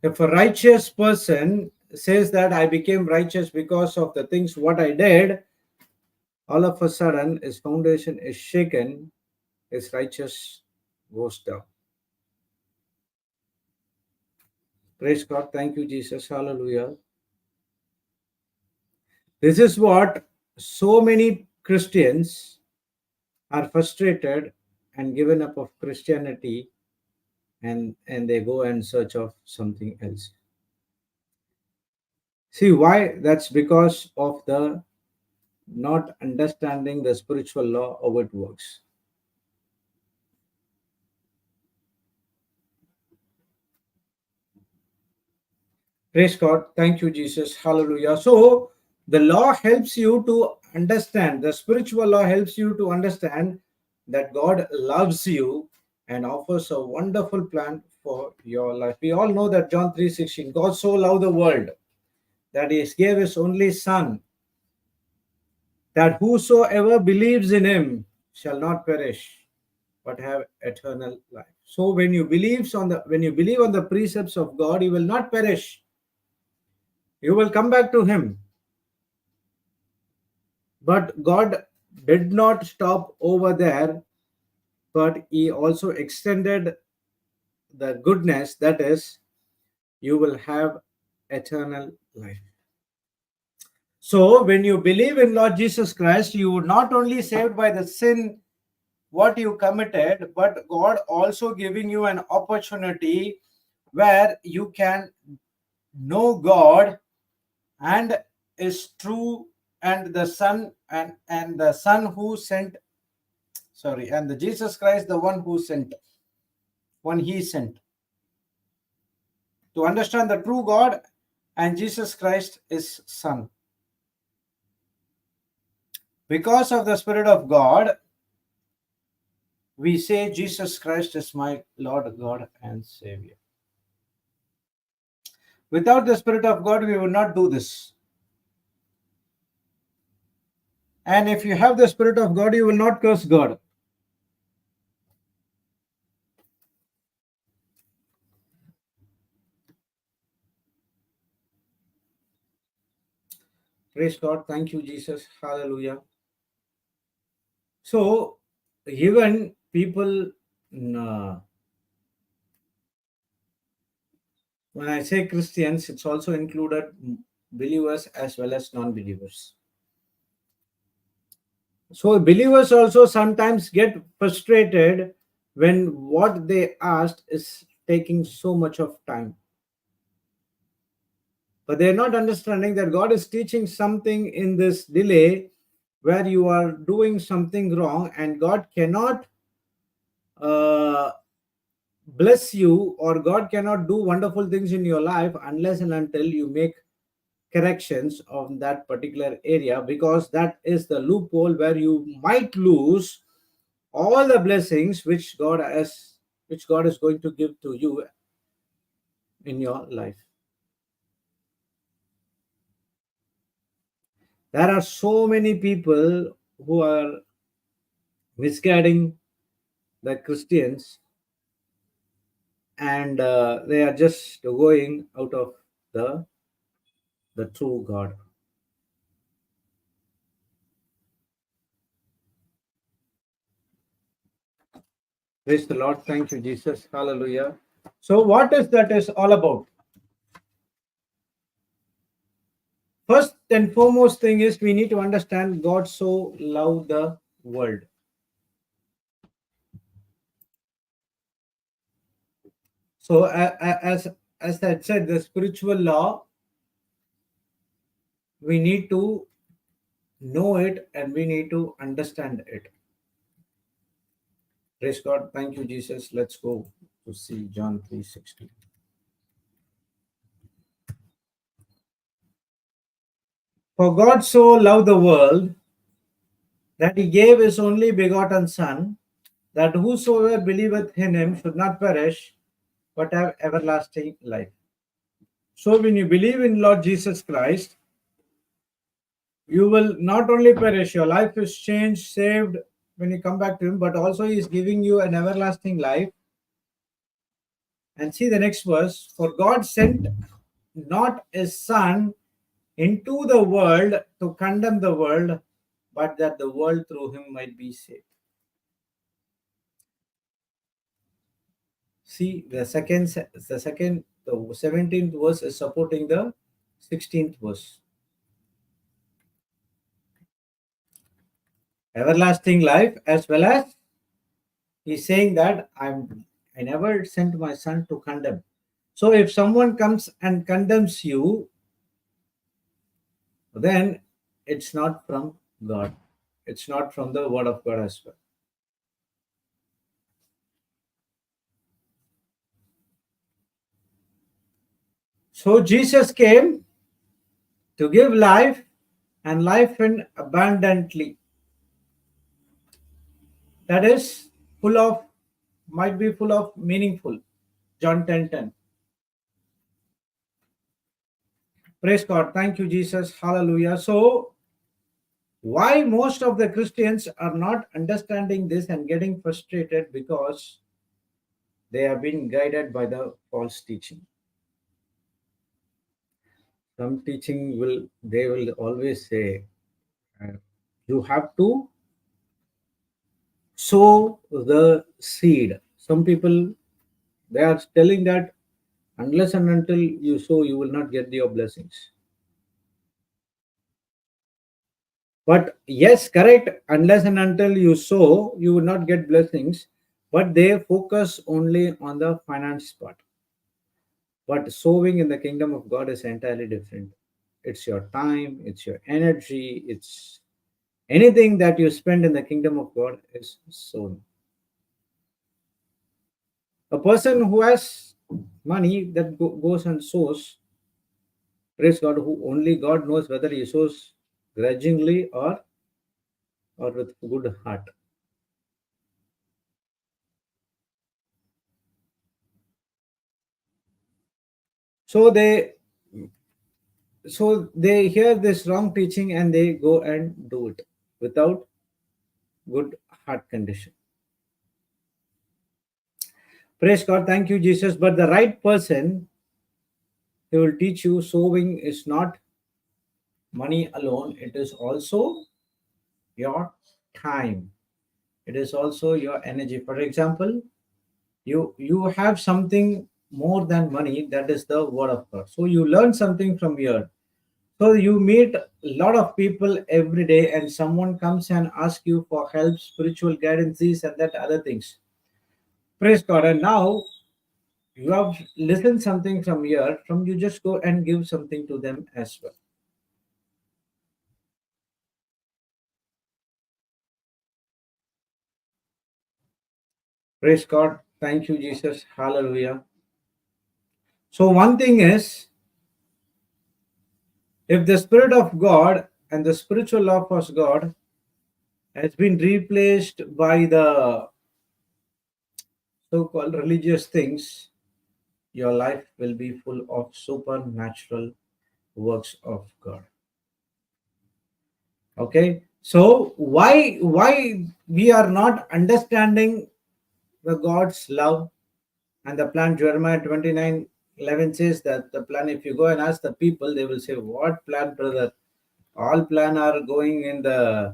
S1: If a righteous person says that I became righteous because of the things what I did, all of a sudden his foundation is shaken, his righteous goes down. Praise God. Thank you, Jesus. Hallelujah. This is what so many Christians are frustrated and given up of Christianity, and they go and search of something else. See why? That's because of the not understanding the spiritual law, how it works. Praise God. Thank you, Jesus. Hallelujah. So the law helps you to understand, the spiritual law helps you to understand that God loves you and offers a wonderful plan for your life. We all know that John 3:16, God so loved the world that he gave his only son, that whosoever believes in him shall not perish but have eternal life. So when you believe on the precepts of God, you will not perish. You will come back to him. But God did not stop over there, but he also extended the goodness, that is, you will have eternal life. So when you believe in Lord Jesus Christ, you would not only saved by the sin what you committed, but God also giving you an opportunity where you can know God and is true, and the Son and the Son who sent, sorry, and the Jesus Christ, the one who sent, one he sent. To understand the true God and Jesus Christ is Son. Because of the Spirit of God, we say Jesus Christ is my Lord God and Savior. Without the Spirit of God, we would not do this. And if you have the Spirit of God, you will not curse God. Praise God. Thank you, Jesus. Hallelujah. So, even people, when I say Christians, it's also included believers as well as non-believers. So believers also sometimes get frustrated when what they asked is taking so much of time. But they're not understanding that God is teaching something in this delay where you are doing something wrong, and God cannot uh, bless you, or God cannot do wonderful things in your life unless and until you make corrections on that particular area, because that is the loophole where you might lose all the blessings which God is going to give to you in your life. There are so many people who are misguiding the Christians, and they are just going out of the true God. Praise the Lord. Thank you, Jesus. Hallelujah. So, what is that is all about? First and foremost thing is we need to understand God so loved the world. So, as I said, the spiritual law, we need to know it and we need to understand it. Praise God. Thank you, Jesus. Let's go to see John 3:16. For God so loved the world that he gave his only begotten Son, that whosoever believeth in him should not perish, but have everlasting life. So when you believe in Lord Jesus Christ, you will not only perish, your life is changed, saved when you come back to him, but also he is giving you an everlasting life. And see the next verse. For God sent not his Son into the world to condemn the world, but that the world through him might be saved. See the 17th verse is supporting the 16th verse. Everlasting life, as well as he's saying that I never sent my Son to condemn. So if someone comes and condemns you, then it's not from God. It's not from the word of God as well. So Jesus came to give life and life in abundantly. That is full of, might be full of meaningful. John 10:10. Praise God. Thank you, Jesus. Hallelujah. So why most of the Christians are not understanding this and getting frustrated? Because they have been guided by the false teaching. Some teaching they will always say, uh, you have to sow the seed. Some people, they are telling that unless and until you sow, you will not get your blessings. But yes, correct, unless and until you sow, you will not get blessings. But they focus only on the finance part. But sowing in the kingdom of God is entirely different. It's your time, it's your energy, it's anything that you spend in the kingdom of God is sown. A person who has money that goes and sows, praise God, who only God knows whether he sows grudgingly or with good heart. So they hear this wrong teaching and they go and do it without good heart condition. Praise God, thank you, Jesus. But the right person, he will teach you sowing is not money alone, it is also your time. It is also your energy. For example, you have something more than money, that is the word of God. So you learn something from here. So you meet a lot of people every day, and someone comes and asks you for help, spiritual guidance, this and that, other things. Praise God. And now you have listened something from here, from you just go and give something to them as well. Praise God. Thank you, Jesus. Hallelujah. So one thing is, if the Spirit of God and the spiritual love of God has been replaced by the so-called religious things, your life will be full of supernatural works of God. Okay, so why we are not understanding the God's love and the plan? Jeremiah 29:11 says that the plan, if you go and ask the people, they will say, what plan, brother? All plan are going in the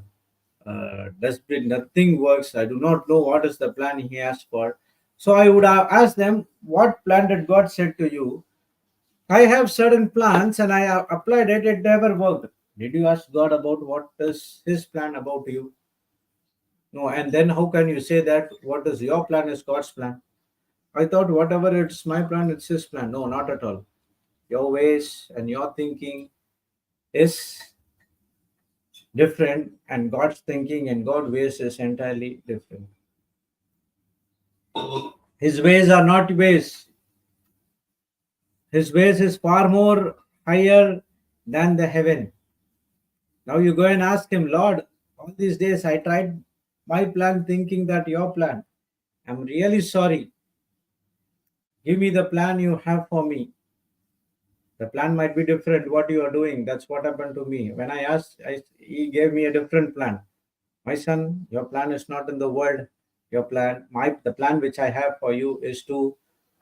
S1: dustbin. Nothing works. I do not know what is the plan he asked for. So I would have asked them, what plan did God said to you? I have certain plans and I have applied it, it never worked. Did you ask God about what is his plan about you? No, and then how can you say that what is your plan is God's plan? I thought whatever it's my plan, it's his plan. No, not at all. Your ways and your thinking is different, and God's thinking and God's ways is entirely different. His ways are not ways. His ways is far more higher than the heaven. Now you go and ask him, Lord, all these days I tried my plan thinking that your plan. I'm really sorry. Give me the plan you have for me. The plan might be different what you are doing. That's what happened to me. When I asked, he gave me a different plan. My son, your plan is not in the world. Your plan, the plan which I have for you is to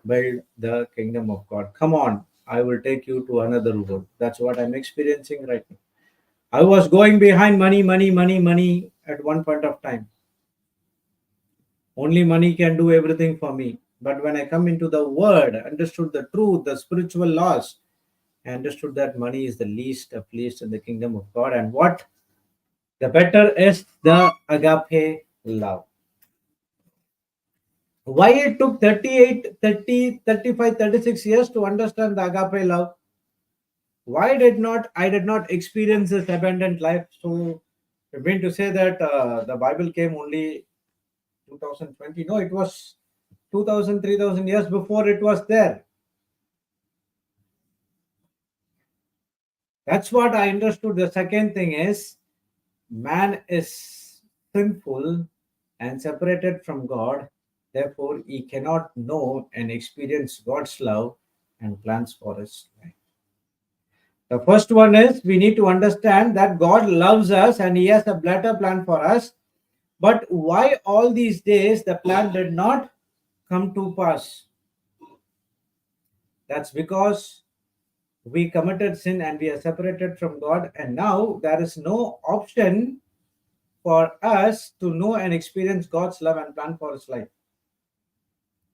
S1: build the kingdom of God. Come on, I will take you to another road. That's what I'm experiencing right now. I was going behind money, money, money, money at one point of time. Only money can do everything for me. But when I come into the word, understood the truth, the spiritual laws, I understood that money is the least of least in the kingdom of God. And what the better is the agape love. Why it took 38, 30, 35, 36 years to understand the agape love? Why did not I did not experience this abundant life? So I mean to say that the Bible came only 2020. No, it was 2000, 3000 years before it was there. That's what I understood. The second thing is man is sinful and separated from God. Therefore, he cannot know and experience God's love and plans for his life. The first one is we need to understand that God loves us and he has a better plan for us. But why all these days the plan did not come to pass? That's because we committed sin and we are separated from God, and now there is no option for us to know and experience God's love and plan for his life.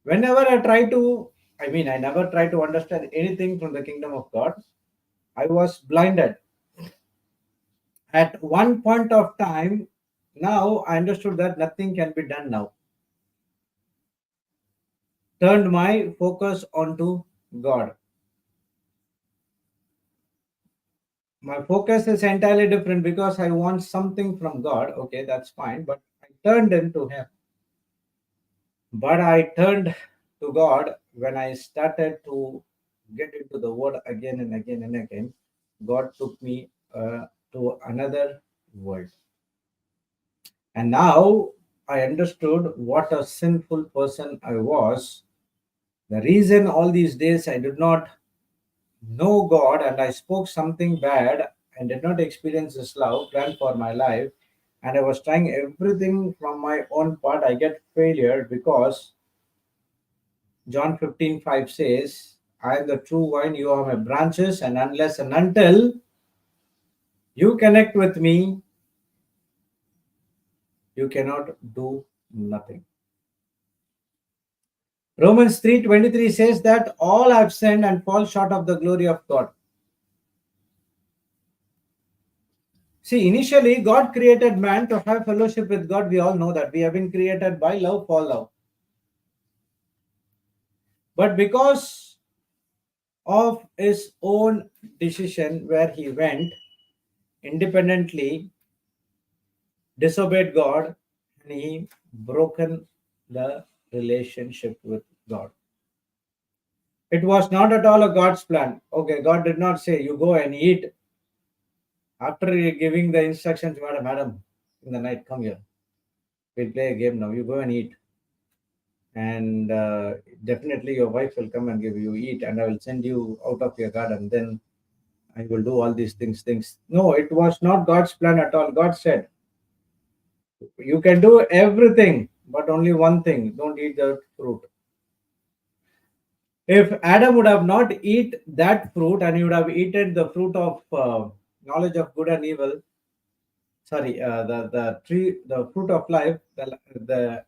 S1: Whenever I never try to understand anything from the kingdom of God. I was blinded. At one point of time, now I understood that nothing can be done now. Turned my focus onto God. My focus is entirely different because I want something from God. Okay, that's fine. But I turned into Him. But I turned to God when I started to get into the Word again and again and again. God took me to another world. And now I understood what a sinful person I was. The reason all these days I did not know God and I spoke something bad and did not experience His love plan for my life, and I was trying everything from my own part, I get failure because John 15:5 says, I am the true vine, you are my branches, and unless and until you connect with me, you cannot do nothing. Romans 3:23 says that all have sinned and fall short of the glory of God. See, initially, God created man to have fellowship with God. We all know that. We have been created by love for love. But because of his own decision, where he went independently, disobeyed God, and he broken the relationship with God. It was not at all a God's plan. Okay, God did not say, you go and eat. After giving the instructions, madam, in the night, come here. We'll play a game now. You go and eat. And definitely your wife will come and give you eat, and I will send you out of your garden. Then I will do all these things. No, it was not God's plan at all. God said, you can do everything, but only one thing, don't eat the fruit. If Adam would have not eat that fruit and he would have eaten the fruit of knowledge of good and evil, sorry, the tree, the fruit of life, the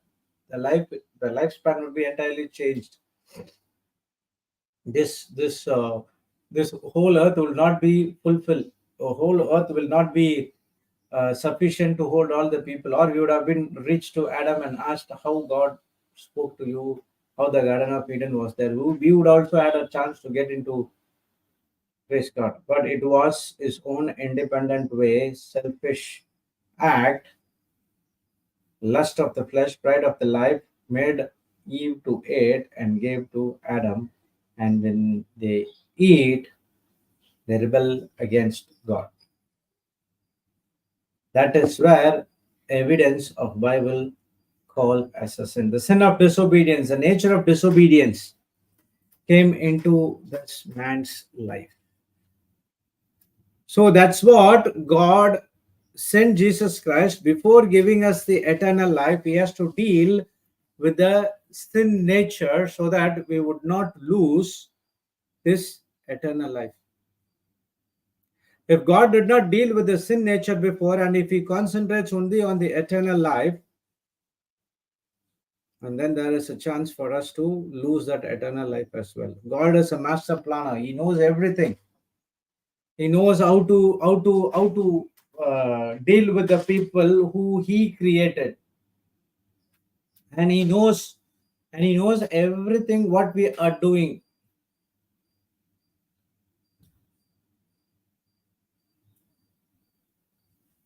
S1: the life, the lifespan would be entirely changed. This whole earth will not be fulfilled. The whole earth will not be sufficient to hold all the people. Or we would have been reached to Adam and asked how God spoke to you, how the Garden of Eden was there. We would also had a chance to get into, praise God. But it was his own independent way, selfish act, lust of the flesh, pride of the life, made Eve to eat and gave to Adam. And when they eat, they rebel against God. That is where evidence of Bible call as a sin. The sin of disobedience, the nature of disobedience came into this man's life. So that's what God sent Jesus Christ before giving us the eternal life. He has to deal with the sin nature so that we would not lose this eternal life. If God did not deal with the sin nature before, and if He concentrates only on the eternal life, and then there is a chance for us to lose that eternal life as well. God is a master planner. He knows everything. He knows how to deal with the people who He created, and He knows everything what we are doing.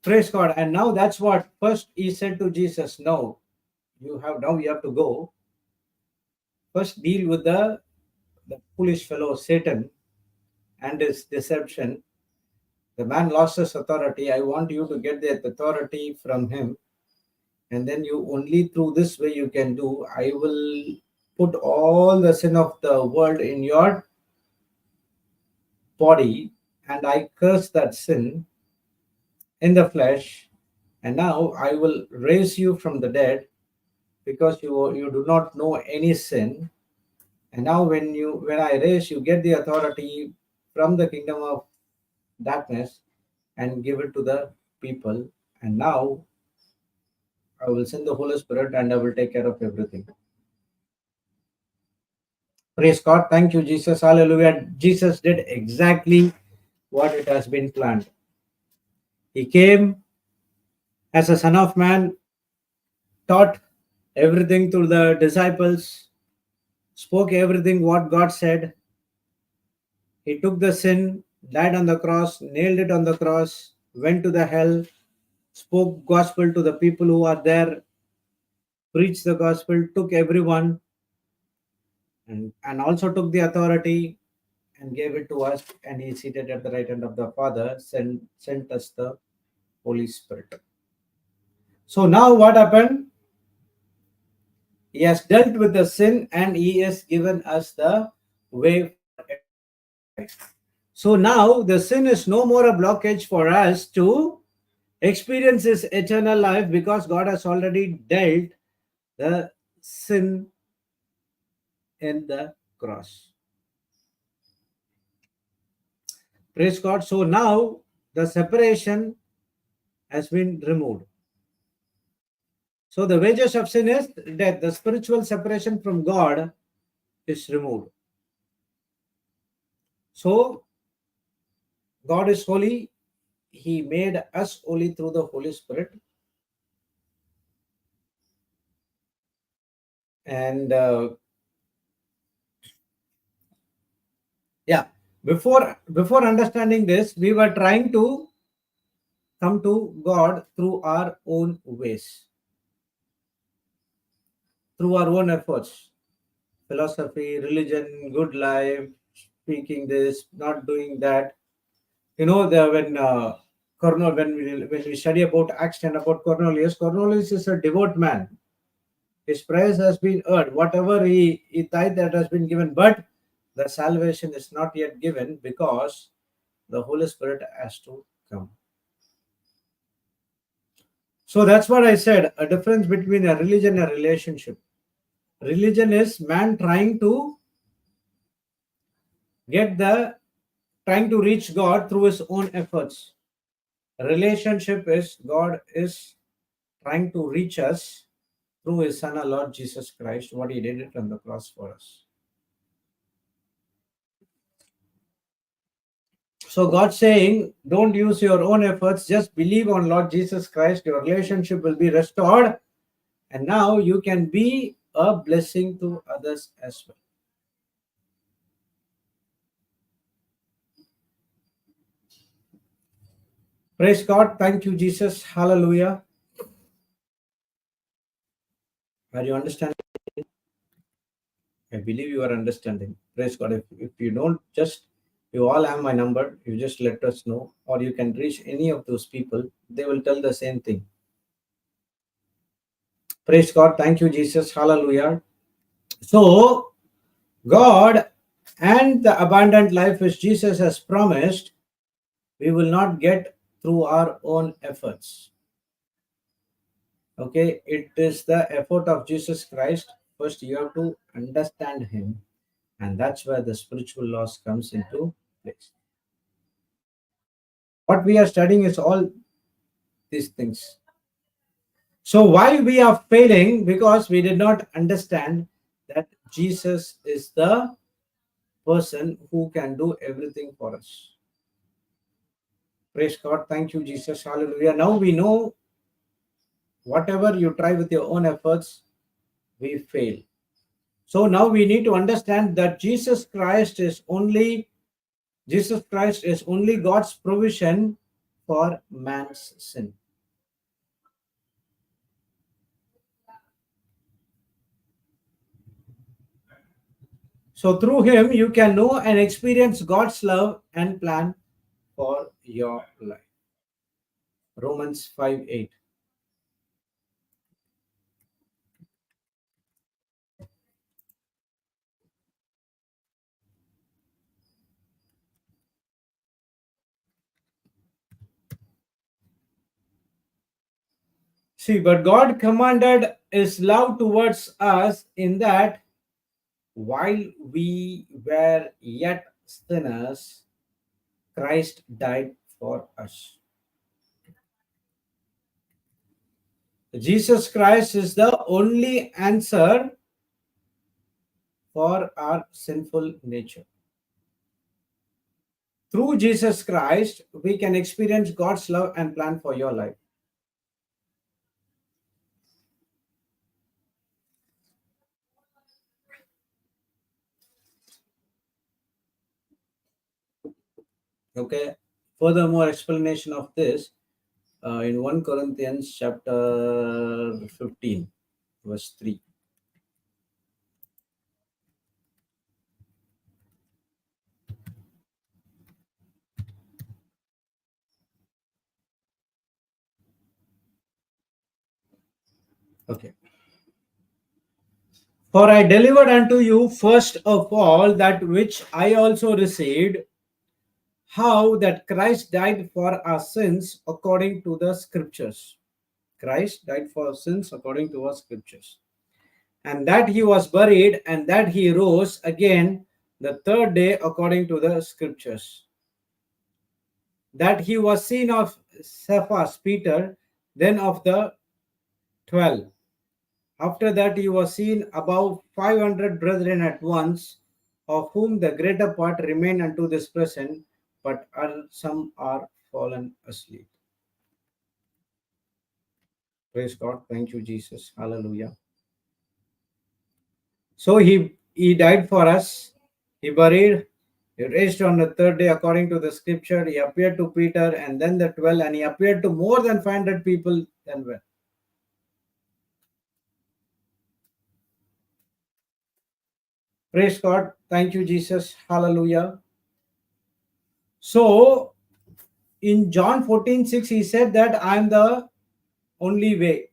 S1: Praise God. And now that's what first He said to Jesus. No, you have to go first, deal with the foolish fellow Satan and his deception. The man lost his authority. I want you to get the authority from him, and then you only through this way you can do. I will put all the sin of the world in your body, and I curse that sin in the flesh, and now I will raise you from the dead because you do not know any sin. And now when I raise you, get the authority from the kingdom of darkness and give it to the people. And now I will send the Holy Spirit and I will take care of everything. Praise God. Thank you, Jesus. Hallelujah. Jesus did exactly what it has been planned. He came as a son of man, taught everything to the disciples, spoke everything what God said. He took the sin, died on the cross, nailed it on the cross, went to the hell, spoke gospel to the people who are there, preached the gospel, took everyone, and also took the authority and gave it to us, and He seated at the right hand of the Father, sent us the Holy Spirit. So now what happened? He has dealt with the sin and He has given us the way for eternal life. So now the sin is no more a blockage for us to experience this eternal life because God has already dealt the sin in the cross. Praise God. So now the separation has been removed. So the wages of sin is death. The spiritual separation from God is removed. So God is holy. He made us holy through the Holy Spirit. And yeah, before understanding this, we were trying to come to God through our own ways, through our own efforts, philosophy, religion, good life, speaking this, not doing that. You know, when we study about Acts 10 about Cornelius is a devout man. His prayers has been heard. Whatever he tithe that has been given, but the salvation is not yet given because the Holy Spirit has to come. So that's what I said. A difference between a religion and a relationship. Religion is man get the trying to reach God through his own efforts. Relationship is God is trying to reach us through his son, our Lord Jesus Christ, what he did it on the cross for us. So God saying, don't use your own efforts, just believe on Lord Jesus Christ, your relationship will be restored, and now you can be a blessing to others as well. Praise God. Thank you, Jesus. Hallelujah. Are you understanding? I believe you are understanding. Praise God. If you don't, just You all have my number. You just let us know, or you can reach any of those people. They will tell the same thing. Praise God. Thank you, Jesus. Hallelujah. So, God and the abundant life which Jesus has promised, we will not get through our own efforts. Okay, it is the effort of Jesus Christ. First, you have to understand Him, and that's where the spiritual laws comes into place. What we are studying is all these things. So why we are failing? Because we did not understand that Jesus is the person who can do everything for us. Praise God. Thank you, Jesus. Hallelujah. Now we know whatever you try with your own efforts, we fail. So now we need to understand that Jesus Christ is only God's provision for man's sin. So through him you can know and experience God's love and plan for your life. Romans 5:8. See, but God commanded his love towards us in that while we were yet sinners, Christ died for us. Jesus Christ is the only answer for our sinful nature. Through Jesus Christ, we can experience God's love and plan for your life. Okay. Furthermore, explanation of this in 1 Corinthians chapter 15, verse 3. Okay. For I delivered unto you first of all that which I also received, how that Christ died for our sins according to the scriptures. Christ died for our sins according to our scriptures. And that he was buried, and that he rose again the third day according to the scriptures. That he was seen of Cephas, Peter, then of the 12. After that, he was seen above 500 brethren at once, of whom the greater part remain unto this present, but some are fallen asleep. Praise God. Thank you, Jesus. Hallelujah. So he died for us. He buried. He raised on the third day according to the scripture. He appeared to Peter and then the 12, and he appeared to more than 500 people then well. Praise God. Thank you, Jesus. Hallelujah. So in John 14:6, he said that I'm the only way.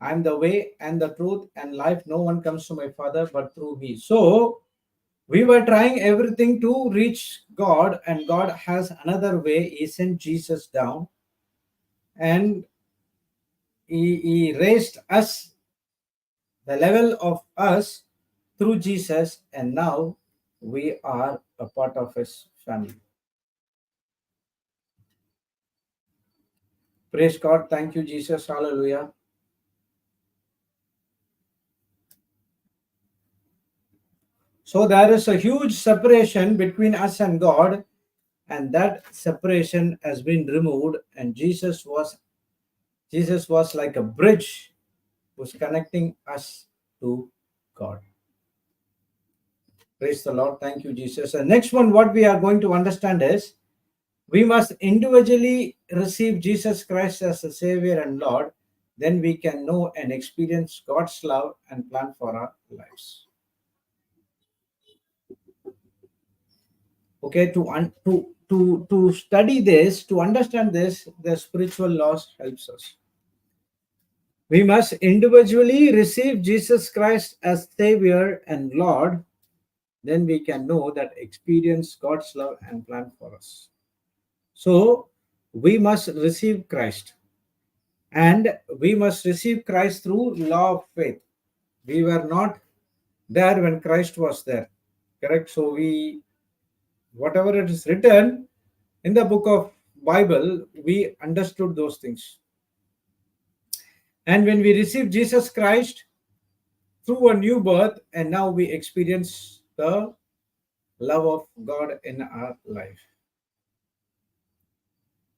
S1: I'm the way and the truth and life. No one comes to my Father but through me. So we were trying everything to reach God, and God has another way. He sent Jesus down and he raised us, the level of us through Jesus, and now we are a part of his family. Praise God. Thank you, Jesus. Hallelujah. So there is a huge separation between us and God, and that separation has been removed, and Jesus was like a bridge who's connecting us to God. Praise the Lord. Thank you, Jesus. And next one, what we are going to understand is we must individually receive Jesus Christ as a Savior and Lord. Then we can know and experience God's love and plan for our lives. Okay, to study this, to understand this, the spiritual laws helps us. We must individually receive Jesus Christ as Savior and Lord. Then we can know that experience God's love and plan for us. So we must receive Christ, and we must receive Christ through law of faith. We were not there when Christ was there, correct? So we, whatever it is written in the book of Bible, we understood those things. And when we receive Jesus Christ through a new birth, and now we experience the love of God in our life.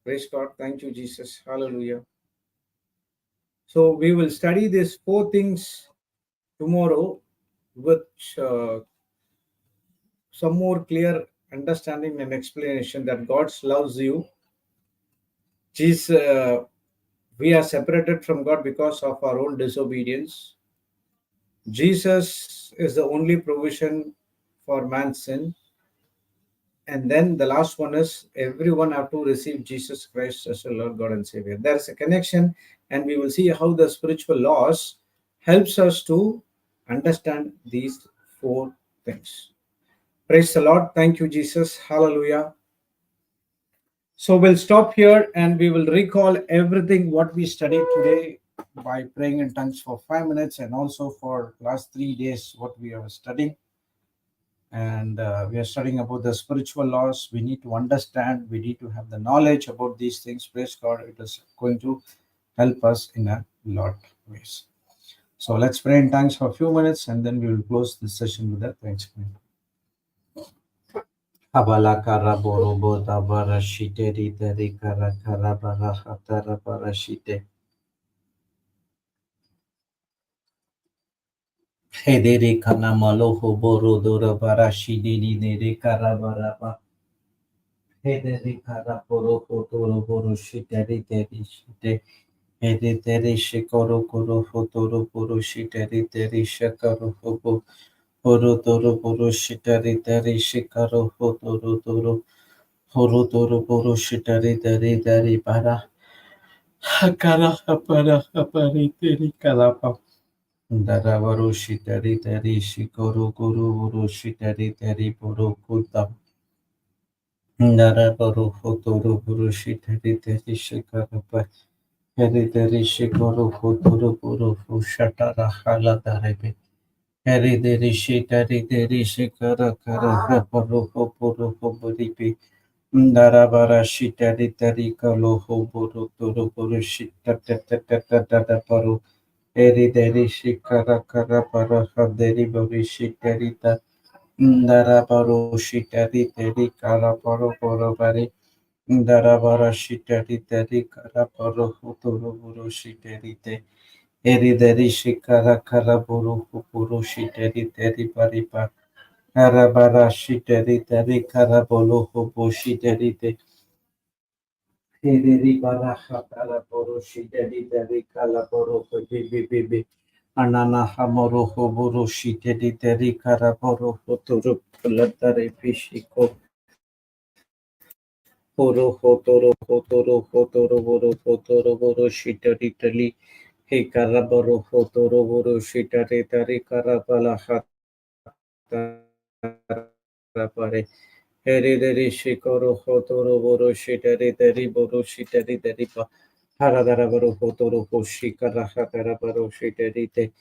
S1: Praise God. Thank you, Jesus. Hallelujah. So we will study these four things tomorrow with some more clear understanding and explanation that God loves you. Jesus, we are separated from God because of our own disobedience. Jesus is the only provision for man's sin. And then the last one is everyone have to receive Jesus Christ as a Lord God and Savior. There's a connection, and we will see how the spiritual laws helps us to understand these four things. Praise the Lord. Thank you, Jesus. Hallelujah. So we'll stop here and we will recall everything what we studied today by praying in tongues for 5 minutes, and also for last 3 days what we are studying. And we are studying about the spiritual laws. We need to understand, we need to have the knowledge about these things. Praise God, it is going to help us in a lot of ways. So let's pray in tongues for a few minutes, and then we will close this session with a thanksgiving. Abala kara borobo dabara shite ritari kara kara bara hatara bara shite. Hedere kana maloho boro dora bara shidini nere kara bara ba. Hedere kara boro fotoro boro shite ritari shite. Hedere shikoro koro fotoro boro shite ritari shakaro hobo. Boro toro boro shite ritari shikaro fotoro toro. Horo toro boro shite ritari dari bara. Hakara hapara hapari teri kalapa. Daravaru shitari tari shikoru guru vuru shitari tari buru kuta. Daravaru hoturu buru shitari tari shikarapa. Heri tari shikoru hoturu buru fushatara hala darebe. Heri tari shitari tari shikara kara haparu hopuru hopuripi. Darabara shitari tari kalo hopuru turu buru shitata paru. Eri deri shikara kara para haderi bari shikarita ndara baro shitari teri kara paro poro bari ndara bara shitari teri kara paro huturu buru shitari te eri deri shikara kara buru hupuru shitari teri pari pa kara bara shitari teri kara bolo hupu shitari te eri bara hatara buru shitari teri kala boro bibi Anana hamoro hoboro shiteri teri karaboro hotoro pulatare pishiko horo hotoro boro shiteri teli he karaboro hotoro boro shiteri teri karabala hatara Heri deri shikoro hotoro boro shiteri teri boro shiteri teri pa haradara boro hotoro hoshikara hatara boro shiteri te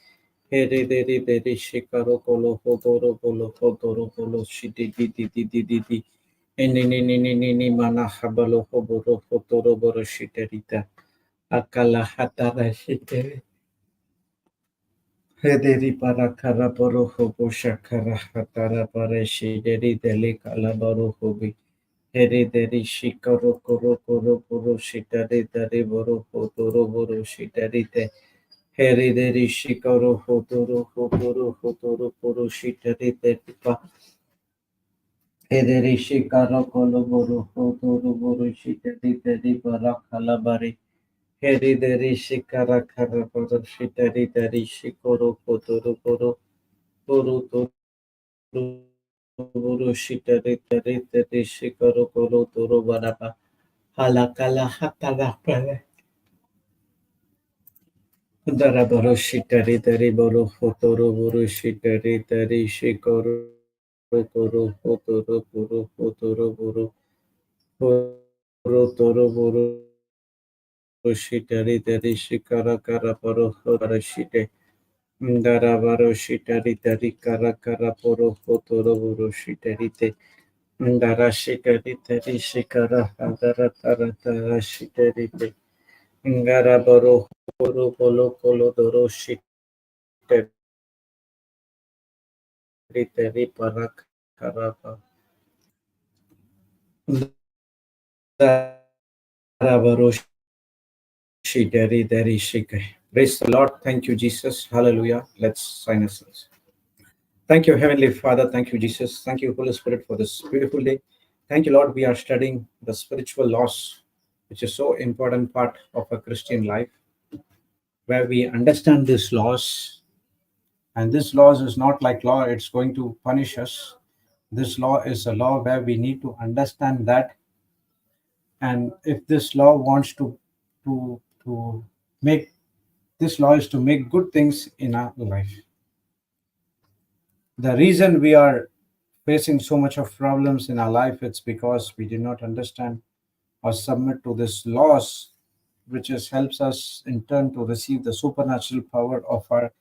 S1: Heri deri deri shikaro kolo hotoro bolo shiti di eni ni mana habalo hoboro hotoro boro shiterita akala hatara shiteri hederi para kara boro hobo shakara hatara para shiteri deli kala boro hobi Heri deri shikaro koro shiteri deri boro hotoro boro shiteri te Heri deri shikaro hotoro poro shiteri te pipa. Hederi shikaro kolo boro shiteri deri bara kalabari. Heri deri shikara kara poro shiteri deri shikoro hotoro poro toro buru shitari tari tari shikaru kuru turu baraba halakala hatala pale dara buru shitari tari buru hoturu buru shitari tari shikaru kuru hoturu buru hoturu buru huru turu buru shitari tari shikara kara buru hotara shite dara buru shitari tari kara kara buru hoturu buru shitari te Ndara shikari tari shikara hagara tara tara shikari te ngara baro horo bolo kolo doro shikari tari parak karapa ndara baro shikari tari shikai. Praise the Lord. Thank you, Jesus. Hallelujah. Let's sign ourselves. Thank you, Heavenly Father. Thank you, Jesus. Thank you, Holy Spirit, for this beautiful day. Thank you, Lord. We are studying the spiritual laws, which is so important part of a Christian life, where we understand these laws. And this laws is not like law, it's going to punish us. This law is a law where we need to understand that. And if this law wants to make this law is to make good things in our life. The reason we are facing so much of problems in our life, it's because we did not understand or submit to this laws, which is helps us in turn to receive the supernatural power of our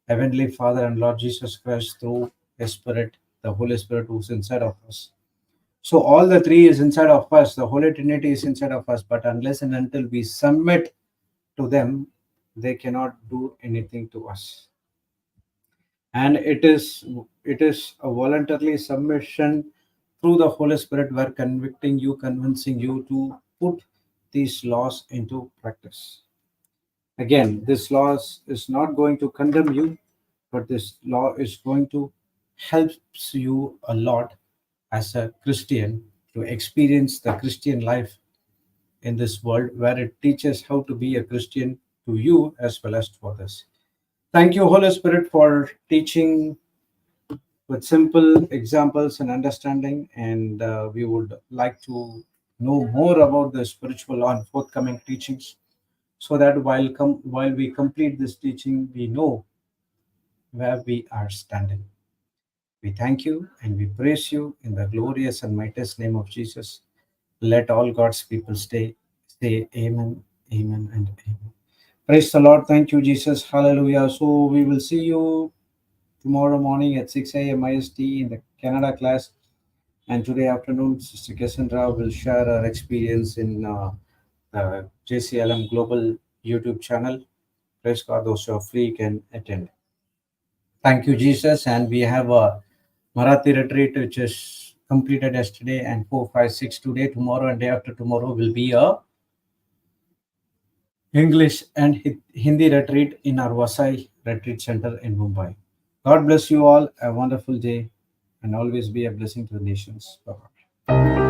S1: Heavenly Father and Lord Jesus Christ through His Spirit, the Holy Spirit who's inside of us. So all the three is inside of us. The Holy Trinity is inside of us. But unless and until we submit to them, they cannot do anything to us. And it is a voluntarily submission through the Holy Spirit where convicting you, convincing you to put these laws into practice. Again, this law is not going to condemn you, but this law is going to help you a lot as a Christian to experience the Christian life in this world, where it teaches how to be a Christian to you as well as to others. Thank you, Holy Spirit, for teaching with simple examples and understanding. And we would like to know more about the spiritual law and forthcoming teachings, so that while we complete this teaching, we know where we are standing. We thank you and we praise you in the glorious and mightiest name of Jesus. Let all God's people say amen, amen, and amen. Praise the Lord. Thank you, Jesus. Hallelujah. So we will see you tomorrow morning at 6 a.m. IST in the Canada class. And today afternoon, Sister Cassandra will share her experience in the JCILM Global YouTube channel. Praise God. Those who are free can attend. Thank you, Jesus. And we have a Marathi retreat which is completed yesterday, and 4, 5, 6 today. Tomorrow and day after tomorrow will be a English and Hindi retreat in our Vasai Retreat Center in Mumbai. God bless you all. A wonderful day and always be a blessing to the nations. Bye-bye.